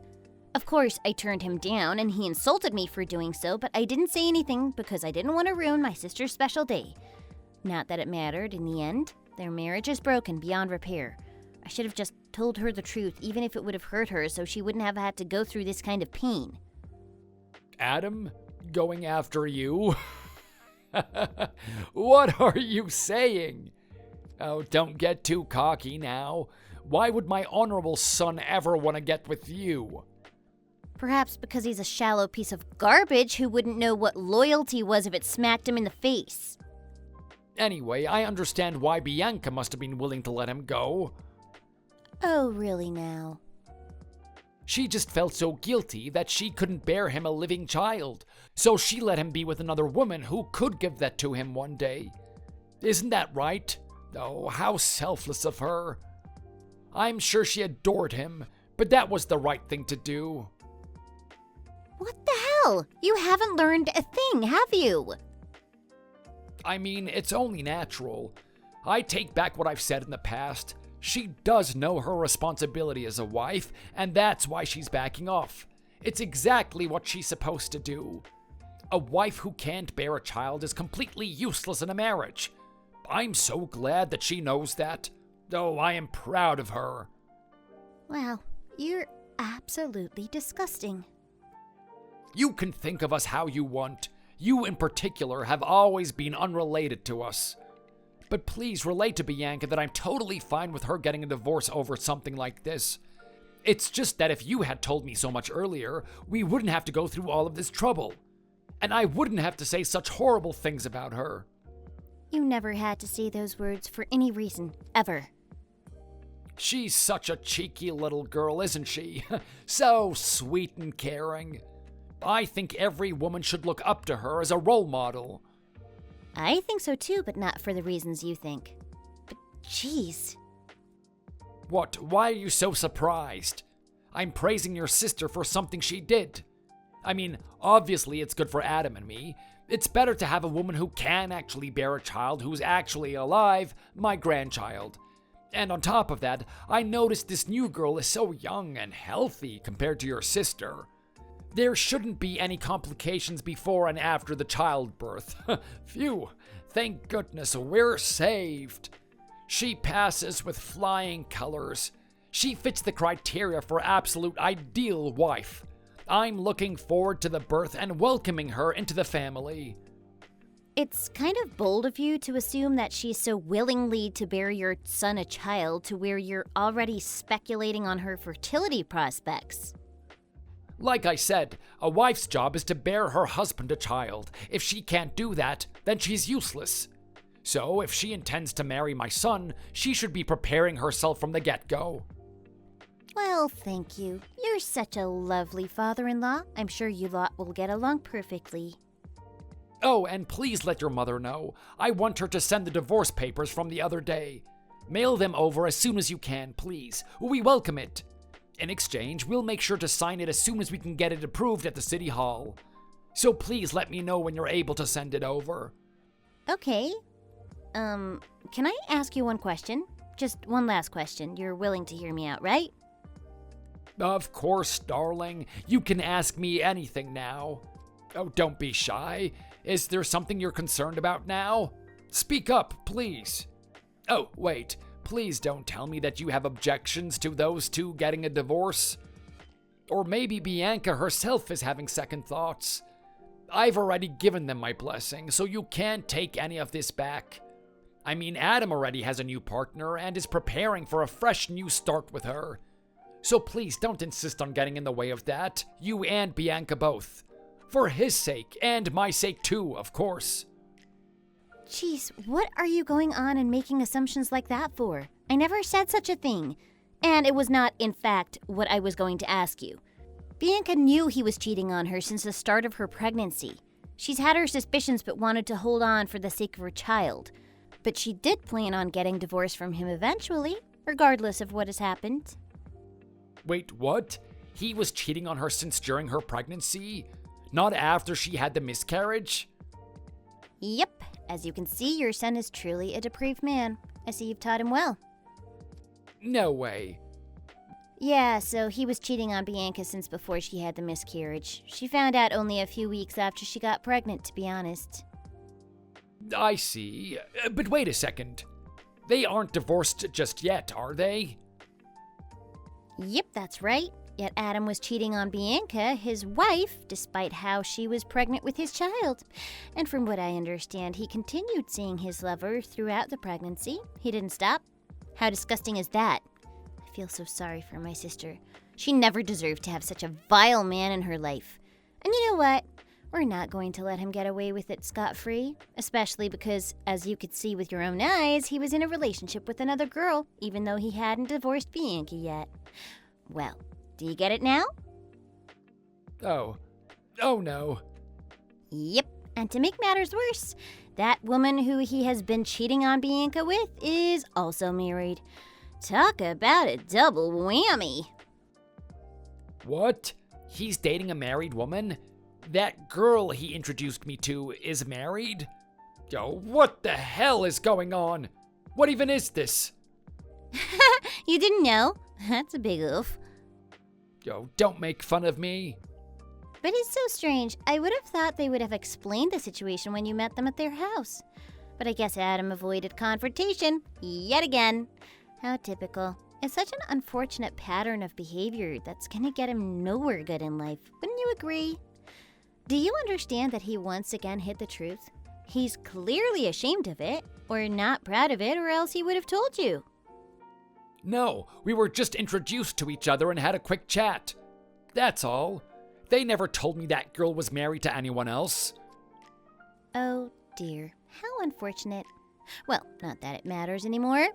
Of course, I turned him down and he insulted me for doing so, but I didn't say anything because I didn't want to ruin my sister's special day. Not that it mattered in the end. Their marriage is broken beyond repair. I should have just told her the truth, even if it would have hurt her, so she wouldn't have had to go through this kind of pain. Adam, going after you? What are you saying? Oh, don't get too cocky now. Why would my honorable son ever want to get with you? Perhaps because he's a shallow piece of garbage who wouldn't know what loyalty was if it smacked him in the face. Anyway, I understand why Bianca must have been willing to let him go. Oh, really now? She just felt so guilty that she couldn't bear him a living child, so she let him be with another woman who could give that to him one day. Isn't that right? Oh, how selfless of her. I'm sure she adored him, but that was the right thing to do. What the hell? You haven't learned a thing, have you? I mean, it's only natural. I take back what I've said in the past. She does know her responsibility as a wife, and that's why she's backing off. It's exactly what she's supposed to do. A wife who can't bear a child is completely useless in a marriage. I'm so glad that she knows that. Oh, I am proud of her. Wow, you're absolutely disgusting. You can think of us how you want. You in particular have always been unrelated to us. But please relate to Bianca that I'm totally fine with her getting a divorce over something like this. It's just that if you had told me so much earlier, we wouldn't have to go through all of this trouble. And I wouldn't have to say such horrible things about her. You never had to say those words for any reason, ever. She's such a cheeky little girl, isn't she? So sweet and caring. I think every woman should look up to her as a role model. I think so too, but not for the reasons you think. But jeez. What? Why are you so surprised? I'm praising your sister for something she did. I mean, obviously it's good for Adam and me. It's better to have a woman who can actually bear a child who's actually alive, my grandchild. And on top of that, I noticed this new girl is so young and healthy compared to your sister. There shouldn't be any complications before and after the childbirth. Phew, thank goodness we're saved. She passes with flying colors. She fits the criteria for absolute ideal wife. I'm looking forward to the birth and welcoming her into the family. It's kind of bold of you to assume that she's so willingly to bear your son a child to where you're already speculating on her fertility prospects. Like I said, a wife's job is to bear her husband a child. If she can't do that, then she's useless. So if she intends to marry my son, she should be preparing herself from the get-go. Well, thank you. You're such a lovely father-in-law. I'm sure you lot will get along perfectly. Oh, and please let your mother know. I want her to send the divorce papers from the other day. Mail them over as soon as you can, please. We welcome it. In exchange, we'll make sure to sign it as soon as we can get it approved at the city hall. So please let me know when you're able to send it over. Okay. Can I ask you one question? Just one last question. You're willing to hear me out, right? Of course, darling. You can ask me anything now. Oh, don't be shy. Is there something you're concerned about now? Speak up, please. Oh, wait. Please don't tell me that you have objections to those two getting a divorce. Or maybe Bianca herself is having second thoughts. I've already given them my blessing, so you can't take any of this back. I mean, Adam already has a new partner and is preparing for a fresh new start with her. So please don't insist on getting in the way of that, you and Bianca both. For his sake, and my sake too, of course. Jeez, what are you going on and making assumptions like that for? I never said such a thing. And it was not, in fact, what I was going to ask you. Bianca knew he was cheating on her since the start of her pregnancy. She's had her suspicions but wanted to hold on for the sake of her child. But she did plan on getting divorced from him eventually, regardless of what has happened. Wait, what? He was cheating on her since during her pregnancy? Not after she had the miscarriage? Yep. As you can see, your son is truly a depraved man. I see you've taught him well. No way. Yeah, so he was cheating on Bianca since before she had the miscarriage. She found out only a few weeks after she got pregnant, to be honest. I see. But wait a second. They aren't divorced just yet, are they? Yep, that's right. Yet Adam was cheating on Bianca, his wife, despite how she was pregnant with his child. And from what I understand, he continued seeing his lover throughout the pregnancy. He didn't stop. How disgusting is that? I feel so sorry for my sister. She never deserved to have such a vile man in her life. And you know what? We're not going to let him get away with it scot-free, especially because, as you could see with your own eyes, he was in a relationship with another girl, even though he hadn't divorced Bianca yet. Well, do you get it now? Oh no. Yep, and to make matters worse, that woman who he has been cheating on Bianca with is also married. Talk about a double whammy. What? He's dating a married woman? That girl he introduced me to is married? Yo, what the hell is going on? What even is this? You didn't know? That's a big oof. Yo, don't make fun of me. But it's so strange. I would have thought they would have explained the situation when you met them at their house. But I guess Adam avoided confrontation yet again. How typical. It's such an unfortunate pattern of behavior that's gonna get him nowhere good in life. Wouldn't you agree? Do you understand that he once again hid the truth? He's clearly ashamed of it, or not proud of it, or else he would have told you. No, we were just introduced to each other and had a quick chat. That's all. They never told me that girl was married to anyone else. Oh dear, how unfortunate. Well, not that it matters anymore.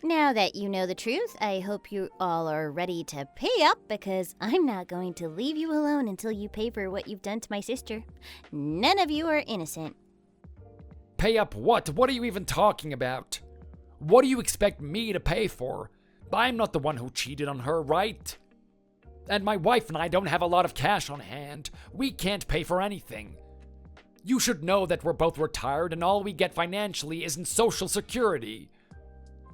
Now that you know the truth, I hope you all are ready to pay up, because I'm not going to leave you alone until you pay for what you've done to my sister. None of you are innocent. Pay up what? What are you even talking about? What do you expect me to pay for? I'm not the one who cheated on her, right? And my wife and I don't have a lot of cash on hand. We can't pay for anything. You should know that we're both retired and all we get financially isn't Social Security.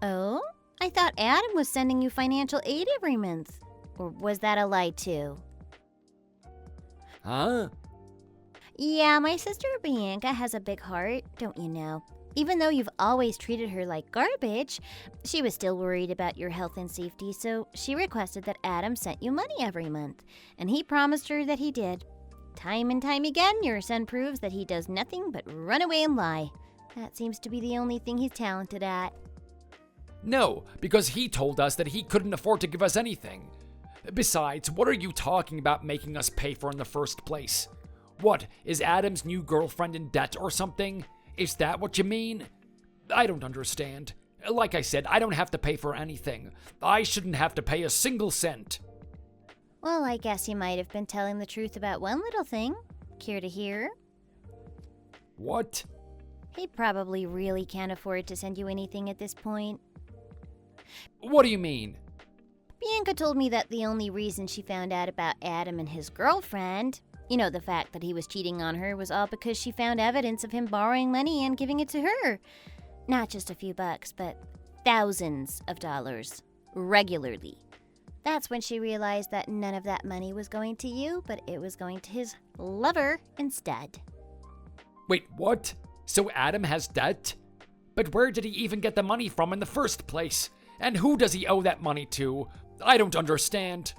Oh? I thought Adam was sending you financial aid every month. Or was that a lie too? Huh? Yeah, my sister Bianca has a big heart, don't you know? Even though you've always treated her like garbage, she was still worried about your health and safety, so she requested that Adam sent you money every month. And he promised her that he did. Time and time again, your son proves that he does nothing but run away and lie. That seems to be the only thing he's talented at. No, because he told us that he couldn't afford to give us anything. Besides, what are you talking about making us pay for in the first place? What, is Adam's new girlfriend in debt or something? Is that what you mean? I don't understand. Like I said, I don't have to pay for anything. I shouldn't have to pay a single cent. Well, I guess you might have been telling the truth about one little thing. Care to hear? What? He probably really can't afford to send you anything at this point. What do you mean? Bianca told me that the only reason she found out about Adam and his girlfriend, you know, the fact that he was cheating on her, was all because she found evidence of him borrowing money and giving it to her. Not just a few bucks, but thousands of dollars, regularly. That's when she realized that none of that money was going to you, but it was going to his lover instead. Wait, what? So Adam has debt? But where did he even get the money from in the first place? And who does he owe that money to? I don't understand.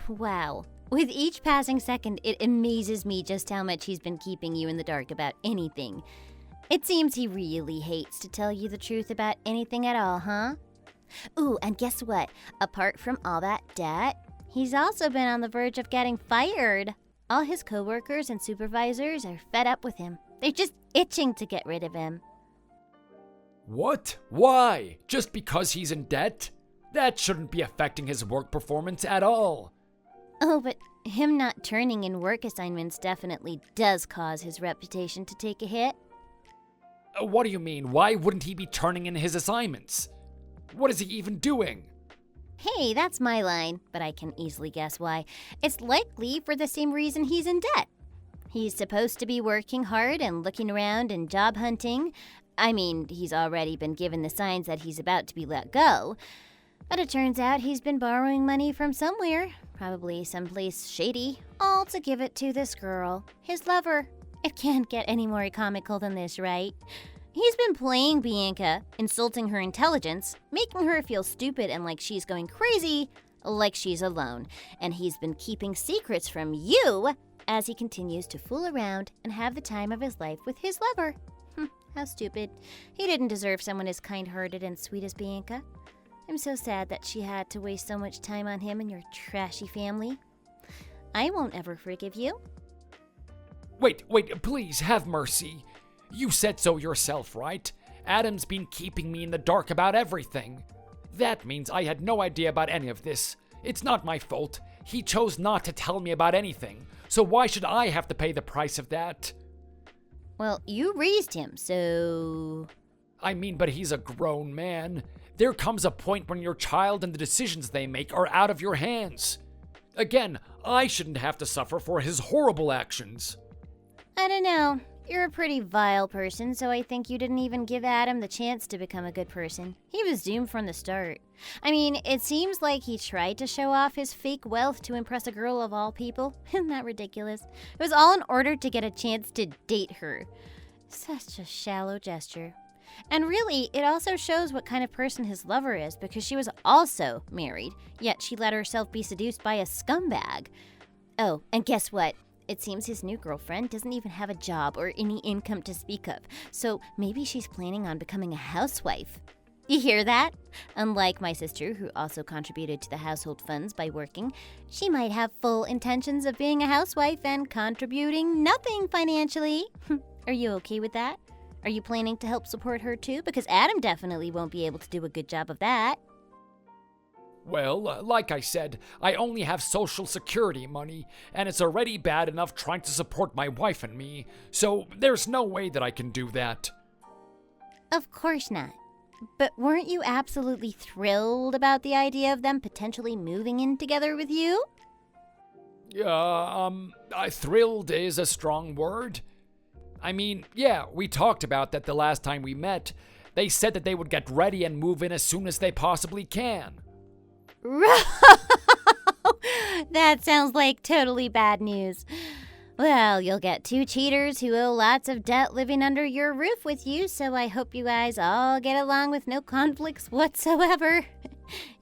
Wow. With each passing second, it amazes me just how much he's been keeping you in the dark about anything. It seems he really hates to tell you the truth about anything at all, huh? Ooh, and guess what? Apart from all that debt, he's also been on the verge of getting fired. All his coworkers and supervisors are fed up with him. They're just itching to get rid of him. What? Why? Just because he's in debt? That shouldn't be affecting his work performance at all. Oh, but him not turning in work assignments definitely does cause his reputation to take a hit. What do you mean? Why wouldn't he be turning in his assignments? What is he even doing? Hey, that's my line, but I can easily guess why. It's likely for the same reason he's in debt. He's supposed to be working hard and looking around and job hunting. I mean, he's already been given the signs that he's about to be let go. But it turns out he's been borrowing money from somewhere, probably someplace shady, all to give it to this girl, his lover. It can't get any more comical than this, right? He's been playing Bianca, insulting her intelligence, making her feel stupid and like she's going crazy, like she's alone. And he's been keeping secrets from you as he continues to fool around and have the time of his life with his lover. How stupid. He didn't deserve someone as kind-hearted and sweet as Bianca. I'm so sad that she had to waste so much time on him and your trashy family. I won't ever forgive you. Wait, please, have mercy. You said so yourself, right? Adam's been keeping me in the dark about everything. That means I had no idea about any of this. It's not my fault. He chose not to tell me about anything. So why should I have to pay the price of that? Well, you raised him, so... I mean, but he's a grown man. There comes a point when your child and the decisions they make are out of your hands. Again, I shouldn't have to suffer for his horrible actions. I don't know. You're a pretty vile person, so I think you didn't even give Adam the chance to become a good person. He was doomed from the start. I mean, it seems like he tried to show off his fake wealth to impress a girl of all people. Isn't that ridiculous? It was all in order to get a chance to date her. Such a shallow gesture. And really, it also shows what kind of person his lover is, because she was also married, yet she let herself be seduced by a scumbag. Oh, and guess what? It seems his new girlfriend doesn't even have a job or any income to speak of, so maybe she's planning on becoming a housewife. You hear that? Unlike my sister, who also contributed to the household funds by working, she might have full intentions of being a housewife and contributing nothing financially. Are you okay with that? Are you planning to help support her too? Because Adam definitely won't be able to do a good job of that. Well, like I said, I only have Social Security money, and it's already bad enough trying to support my wife and me, so there's no way that I can do that. Of course not. But weren't you absolutely thrilled about the idea of them potentially moving in together with you? Thrilled is a strong word. I mean, yeah, we talked about that the last time we met. They said that they would get ready and move in as soon as they possibly can. That sounds like totally bad news. Well, you'll get two cheaters who owe lots of debt living under your roof with you, so I hope you guys all get along with no conflicts whatsoever.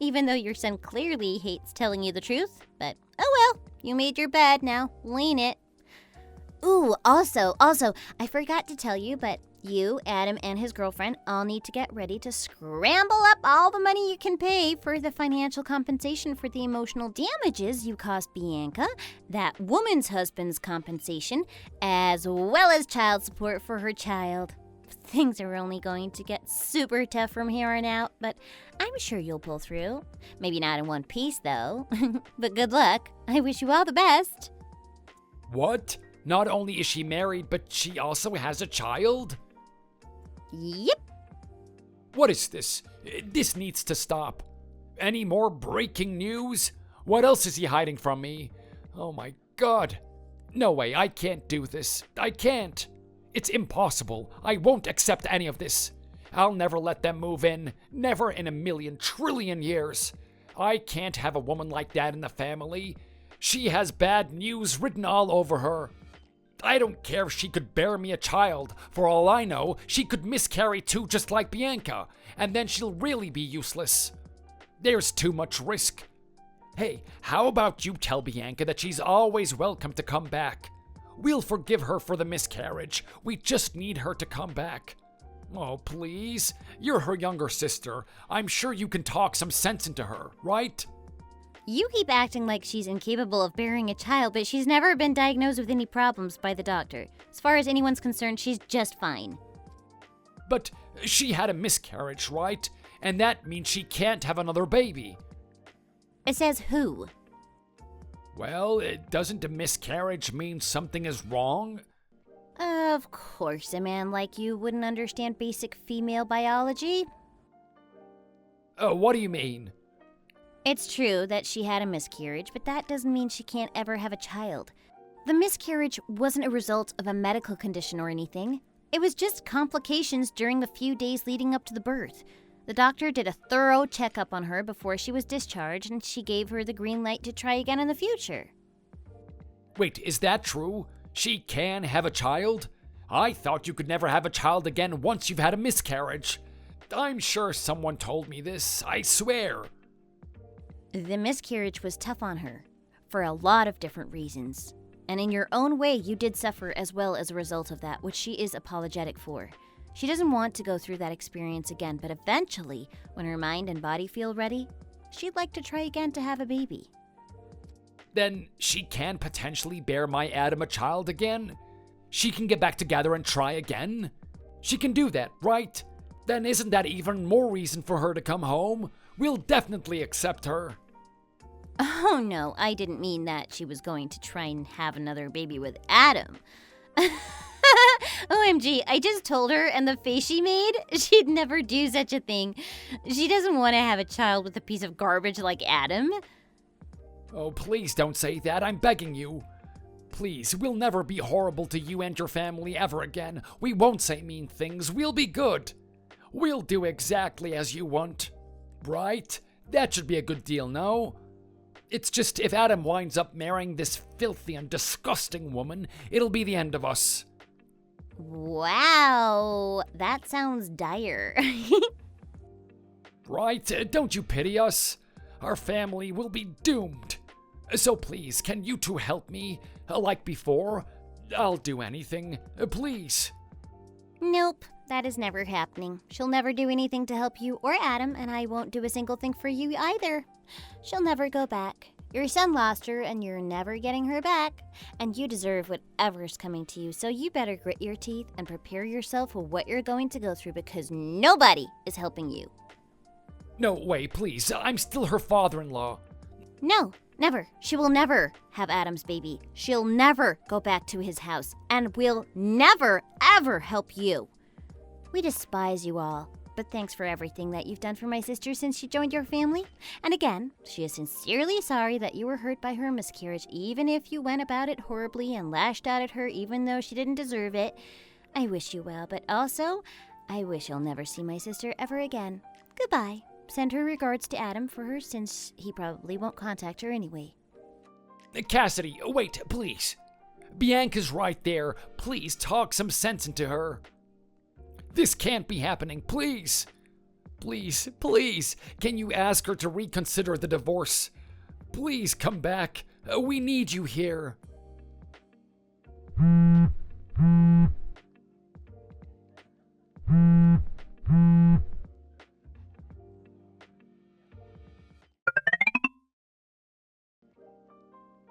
Even though your son clearly hates telling you the truth. But, oh well, you made your bed now. Lean it. Ooh, also, I forgot to tell you, but you, Adam, and his girlfriend all need to get ready to scramble up all the money you can pay for the financial compensation for the emotional damages you caused Bianca, that woman's husband's compensation, as well as child support for her child. Things are only going to get super tough from here on out, but I'm sure you'll pull through. Maybe not in one piece, though. But good luck. I wish you all the best. What? Not only is she married, but she also has a child? Yep. What is this? This needs to stop. Any more breaking news? What else is he hiding from me? Oh my god. No way, I can't do this. I can't. It's impossible. I won't accept any of this. I'll never let them move in. Never in a million trillion years. I can't have a woman like that in the family. She has bad news written all over her. I don't care if she could bear me a child. For all I know, she could miscarry too, just like Bianca, and then she'll really be useless. There's too much risk. Hey, how about you tell Bianca that she's always welcome to come back? We'll forgive her for the miscarriage. We just need her to come back. Oh, please. You're her younger sister. I'm sure you can talk some sense into her, right? You keep acting like she's incapable of bearing a child, but she's never been diagnosed with any problems by the doctor. As far as anyone's concerned, she's just fine. But she had a miscarriage, right? And that means she can't have another baby. It says who? Well, doesn't a miscarriage mean something is wrong? Of course, a man like you wouldn't understand basic female biology. What do you mean? It's true that she had a miscarriage, but that doesn't mean she can't ever have a child. The miscarriage wasn't a result of a medical condition or anything. It was just complications during the few days leading up to the birth. The doctor did a thorough checkup on her before she was discharged, and she gave her the green light to try again in the future. Wait, is that true? She can have a child? I thought you could never have a child again once you've had a miscarriage. I'm sure someone told me this, I swear. The miscarriage was tough on her, for a lot of different reasons. And in your own way, you did suffer as well as a result of that, which she is apologetic for. She doesn't want to go through that experience again, but eventually, when her mind and body feel ready, she'd like to try again to have a baby. Then she can potentially bear my Adam a child again? She can get back together and try again? She can do that, right? Then isn't that even more reason for her to come home? We'll definitely accept her. Oh no, I didn't mean that she was going to try and have another baby with Adam. OMG, I just told her, and the face she made, she'd never do such a thing. She doesn't want to have a child with a piece of garbage like Adam. Oh, please don't say that, I'm begging you. Please, we'll never be horrible to you and your family ever again. We won't say mean things, we'll be good. We'll do exactly as you want. Right? That should be a good deal, no? It's just if Adam winds up marrying this filthy and disgusting woman, it'll be the end of us. Wow, that sounds dire. Right? Don't you pity us? Our family will be doomed. So please, can you two help me? Like before? I'll do anything. Please. Nope, that is never happening. She'll never do anything to help you or Adam, and I won't do a single thing for you either. She'll never go back. Your son lost her, and you're never getting her back. And you deserve whatever's coming to you, so you better grit your teeth and prepare yourself for what you're going to go through, because nobody is helping you. No way, please. I'm still her father-in-law. No, never. She will never have Adam's baby. She'll never go back to his house, and will never, ever help you. We despise you all. But thanks for everything that you've done for my sister since she joined your family. And again, she is sincerely sorry that you were hurt by her miscarriage, even if you went about it horribly and lashed out at her even though she didn't deserve it. I wish you well, but also, I wish you'll never see my sister ever again. Goodbye. Send her regards to Adam for her since he probably won't contact her anyway. Cassidy, wait, please. Bianca's right there. Please talk some sense into her. This can't be happening, please. Please, please, can you ask her to reconsider the divorce? Please come back. We need you here.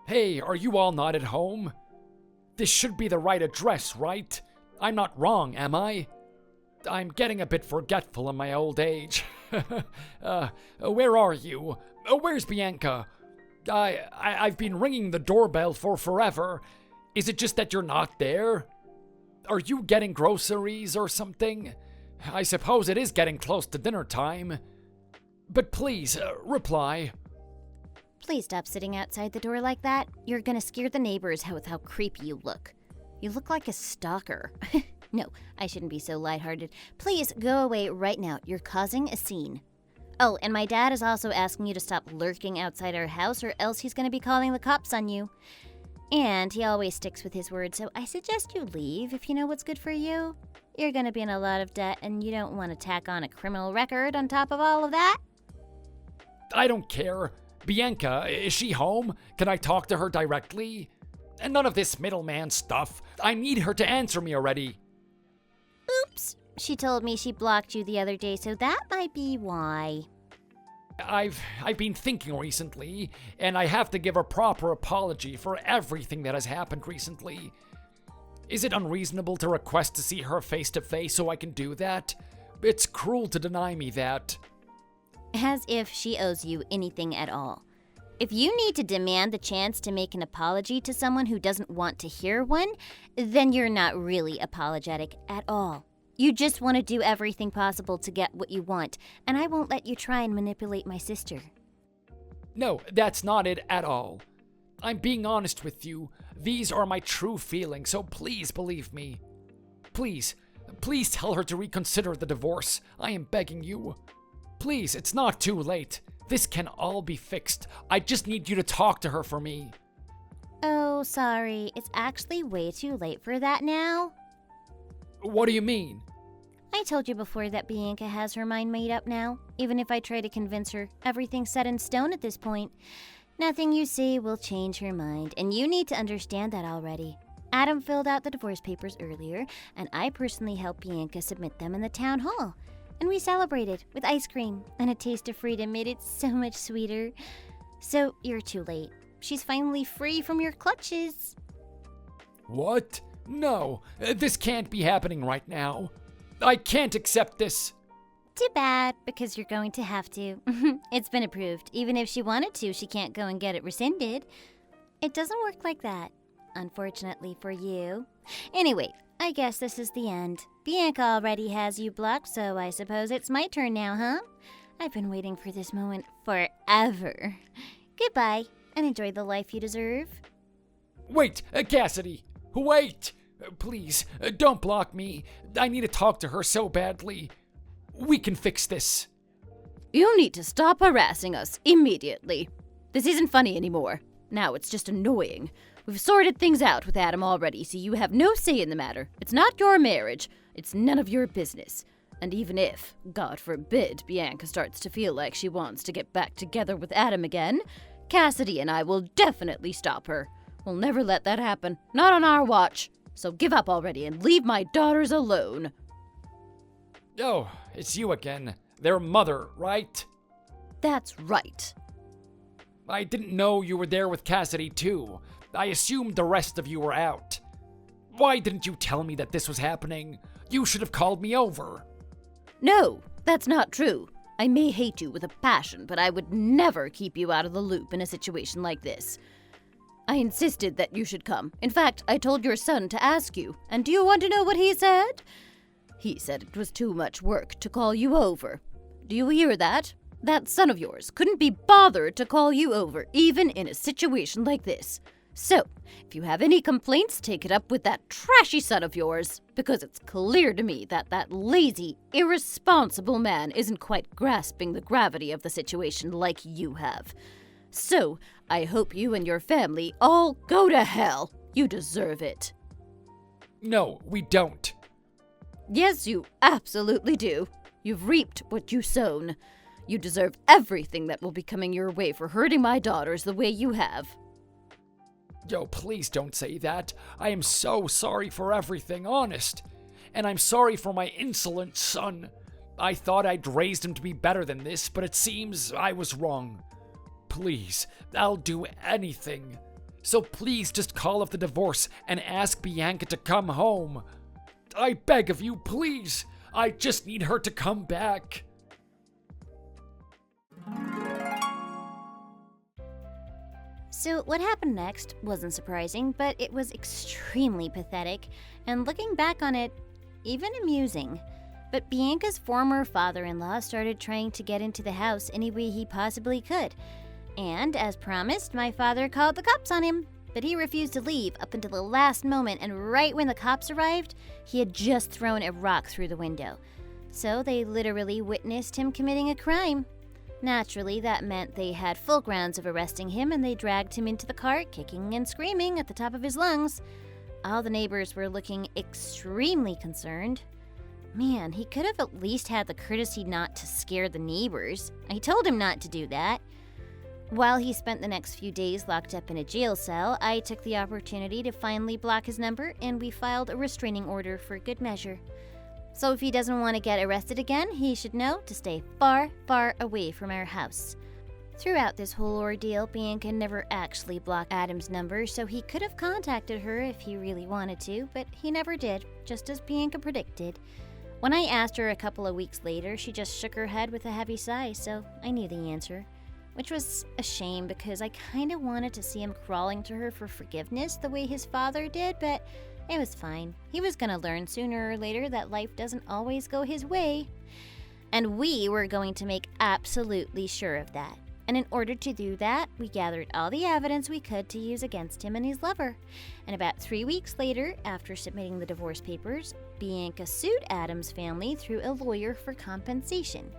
Hey, are you all not at home? This should be the right address, right? I'm not wrong, am I? I'm getting a bit forgetful in my old age. Where are you? Where's Bianca? I've been ringing the doorbell for forever. Is it just that you're not there? Are you getting groceries or something? I suppose it is getting close to dinner time. But please, reply. Please stop sitting outside the door like that. You're gonna scare the neighbors with how creepy you look. You look like a stalker. No, I shouldn't be so lighthearted. Please go away right now. You're causing a scene. Oh, and my dad is also asking you to stop lurking outside our house or else he's going to be calling the cops on you. And he always sticks with his word, so I suggest you leave if you know what's good for you. You're going to be in a lot of debt and you don't want to tack on a criminal record on top of all of that. I don't care. Bianca, is she home? Can I talk to her directly? And none of this middleman stuff. I need her to answer me already. Oops. She told me she blocked you the other day, so that might be why. I've been thinking recently, and I have to give a proper apology for everything that has happened recently. Is it unreasonable to request to see her face to face so I can do that? It's cruel to deny me that. As if she owes you anything at all. If you need to demand the chance to make an apology to someone who doesn't want to hear one, then you're not really apologetic at all. You just want to do everything possible to get what you want, and I won't let you try and manipulate my sister. No, that's not it at all. I'm being honest with you. These are my true feelings, so please believe me. Please tell her to reconsider the divorce. I am begging you. Please, it's not too late. This can all be fixed. I just need you to talk to her for me. Oh, sorry. It's actually way too late for that now. What do you mean? I told you before that Bianca has her mind made up now. Even if I try to convince her, everything's set in stone at this point. Nothing you say will change her mind, and you need to understand that already. Adam filled out the divorce papers earlier, and I personally helped Bianca submit them in the town hall. And we celebrated with ice cream, and a taste of freedom made it so much sweeter. So you're too late. She's finally free from your clutches. What? No, this can't be happening right now. I can't accept this. Too bad, because you're going to have to. It's been approved. Even if she wanted to, she can't go and get it rescinded. It doesn't work like that, unfortunately for you. Anyway, I guess this is the end. Bianca already has you blocked, so I suppose it's my turn now, huh? I've been waiting for this moment forever. Goodbye, and enjoy the life you deserve. Wait, Cassidy! Wait! Please, don't block me. I need to talk to her so badly. We can fix this. You need to stop harassing us immediately. This isn't funny anymore. Now it's just annoying. We've sorted things out with Adam already, so you have no say in the matter. It's not your marriage. It's none of your business. And even if, God forbid, Bianca starts to feel like she wants to get back together with Adam again, Cassidy and I will definitely stop her. We'll never let that happen. Not on our watch. So give up already and leave my daughters alone. Oh, it's you again. Their mother, right? That's right. I didn't know you were there with Cassidy, too. I assumed the rest of you were out. Why didn't you tell me that this was happening? You should have called me over. No, that's not true. I may hate you with a passion, but I would never keep you out of the loop in a situation like this. I insisted that you should come. In fact, I told your son to ask you. And do you want to know what he said? He said it was too much work to call you over. Do you hear that? That son of yours couldn't be bothered to call you over, even in a situation like this. So, if you have any complaints, take it up with that trashy son of yours, because it's clear to me that that lazy, irresponsible man isn't quite grasping the gravity of the situation like you have. So, I hope you and your family all go to hell. You deserve it. No, we don't. Yes, you absolutely do. You've reaped what you sown. You deserve everything that will be coming your way for hurting my daughters the way you have. Yo, please don't say that. I am so sorry for everything, honest. And I'm sorry for my insolent son. I thought I'd raised him to be better than this, but it seems I was wrong. Please, I'll do anything. So please just call off the divorce and ask Bianca to come home. I beg of you, please. I just need her to come back. So what happened next wasn't surprising, but it was extremely pathetic, and looking back on it, even amusing. But Bianca's former father-in-law started trying to get into the house any way he possibly could. And, as promised, my father called the cops on him. But he refused to leave up until the last moment, and right when the cops arrived, he had just thrown a rock through the window. So they literally witnessed him committing a crime. Naturally, that meant they had full grounds of arresting him, and they dragged him into the car, kicking and screaming at the top of his lungs. All the neighbors were looking extremely concerned. Man, he could have at least had the courtesy not to scare the neighbors. I told him not to do that. While he spent the next few days locked up in a jail cell, I took the opportunity to finally block his number, and we filed a restraining order for good measure. So if he doesn't want to get arrested again, he should know to stay far, far away from our house. Throughout this whole ordeal, Bianca never actually blocked Adam's number, so he could have contacted her if he really wanted to, but he never did, just as Bianca predicted. When I asked her a couple of weeks later, she just shook her head with a heavy sigh, so I knew the answer. Which was a shame because I kind of wanted to see him crawling to her for forgiveness the way his father did, but it was fine. He was going to learn sooner or later that life doesn't always go his way. And we were going to make absolutely sure of that. And in order to do that, we gathered all the evidence we could to use against him and his lover. And about 3 weeks later, after submitting the divorce papers, Bianca sued Adam's family through a lawyer for compensation.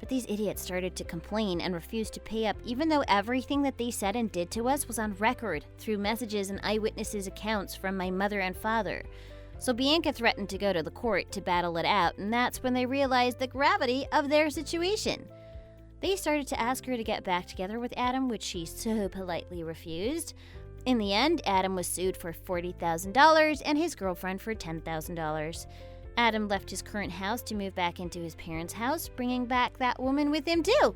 But these idiots started to complain and refused to pay up, even though everything that they said and did to us was on record through messages and eyewitnesses' accounts from my mother and father. So Bianca threatened to go to the court to battle it out, and that's when they realized the gravity of their situation. They started to ask her to get back together with Adam, which she so politely refused. In the end, Adam was sued for $40,000 and his girlfriend for $10,000. Adam left his current house to move back into his parents' house, bringing back that woman with him too.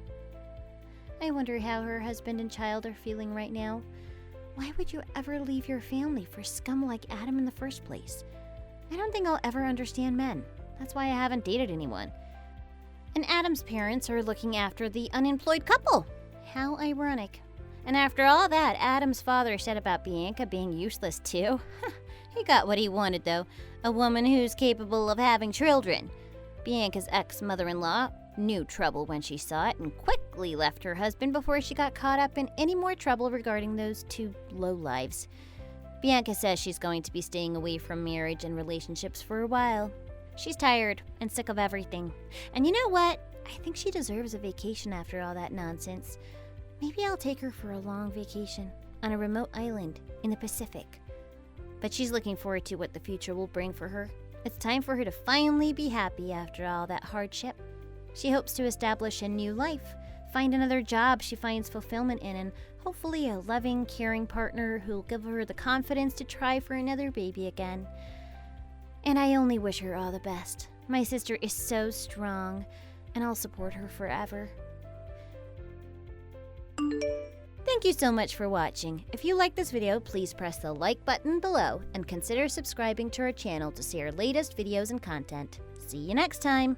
I wonder how her husband and child are feeling right now. Why would you ever leave your family for scum like Adam in the first place? I don't think I'll ever understand men. That's why I haven't dated anyone. And Adam's parents are looking after the unemployed couple. How ironic. And after all that Adam's father said about Bianca being useless too, he got what he wanted though, a woman who's capable of having children. Bianca's ex-mother-in-law knew trouble when she saw it and quickly left her husband before she got caught up in any more trouble regarding those two lowlives. Bianca says she's going to be staying away from marriage and relationships for a while. She's tired and sick of everything. And you know what? I think she deserves a vacation after all that nonsense. Maybe I'll take her for a long vacation on a remote island in the Pacific. But she's looking forward to what the future will bring for her. It's time for her to finally be happy after all that hardship. She hopes to establish a new life, find another job she finds fulfillment in, and hopefully a loving, caring partner who'll give her the confidence to try for another baby again. And I only wish her all the best. My sister is so strong, and I'll support her forever. Thank you so much for watching. If you like this video, please press the like button below and consider subscribing to our channel to see our latest videos and content. See you next time!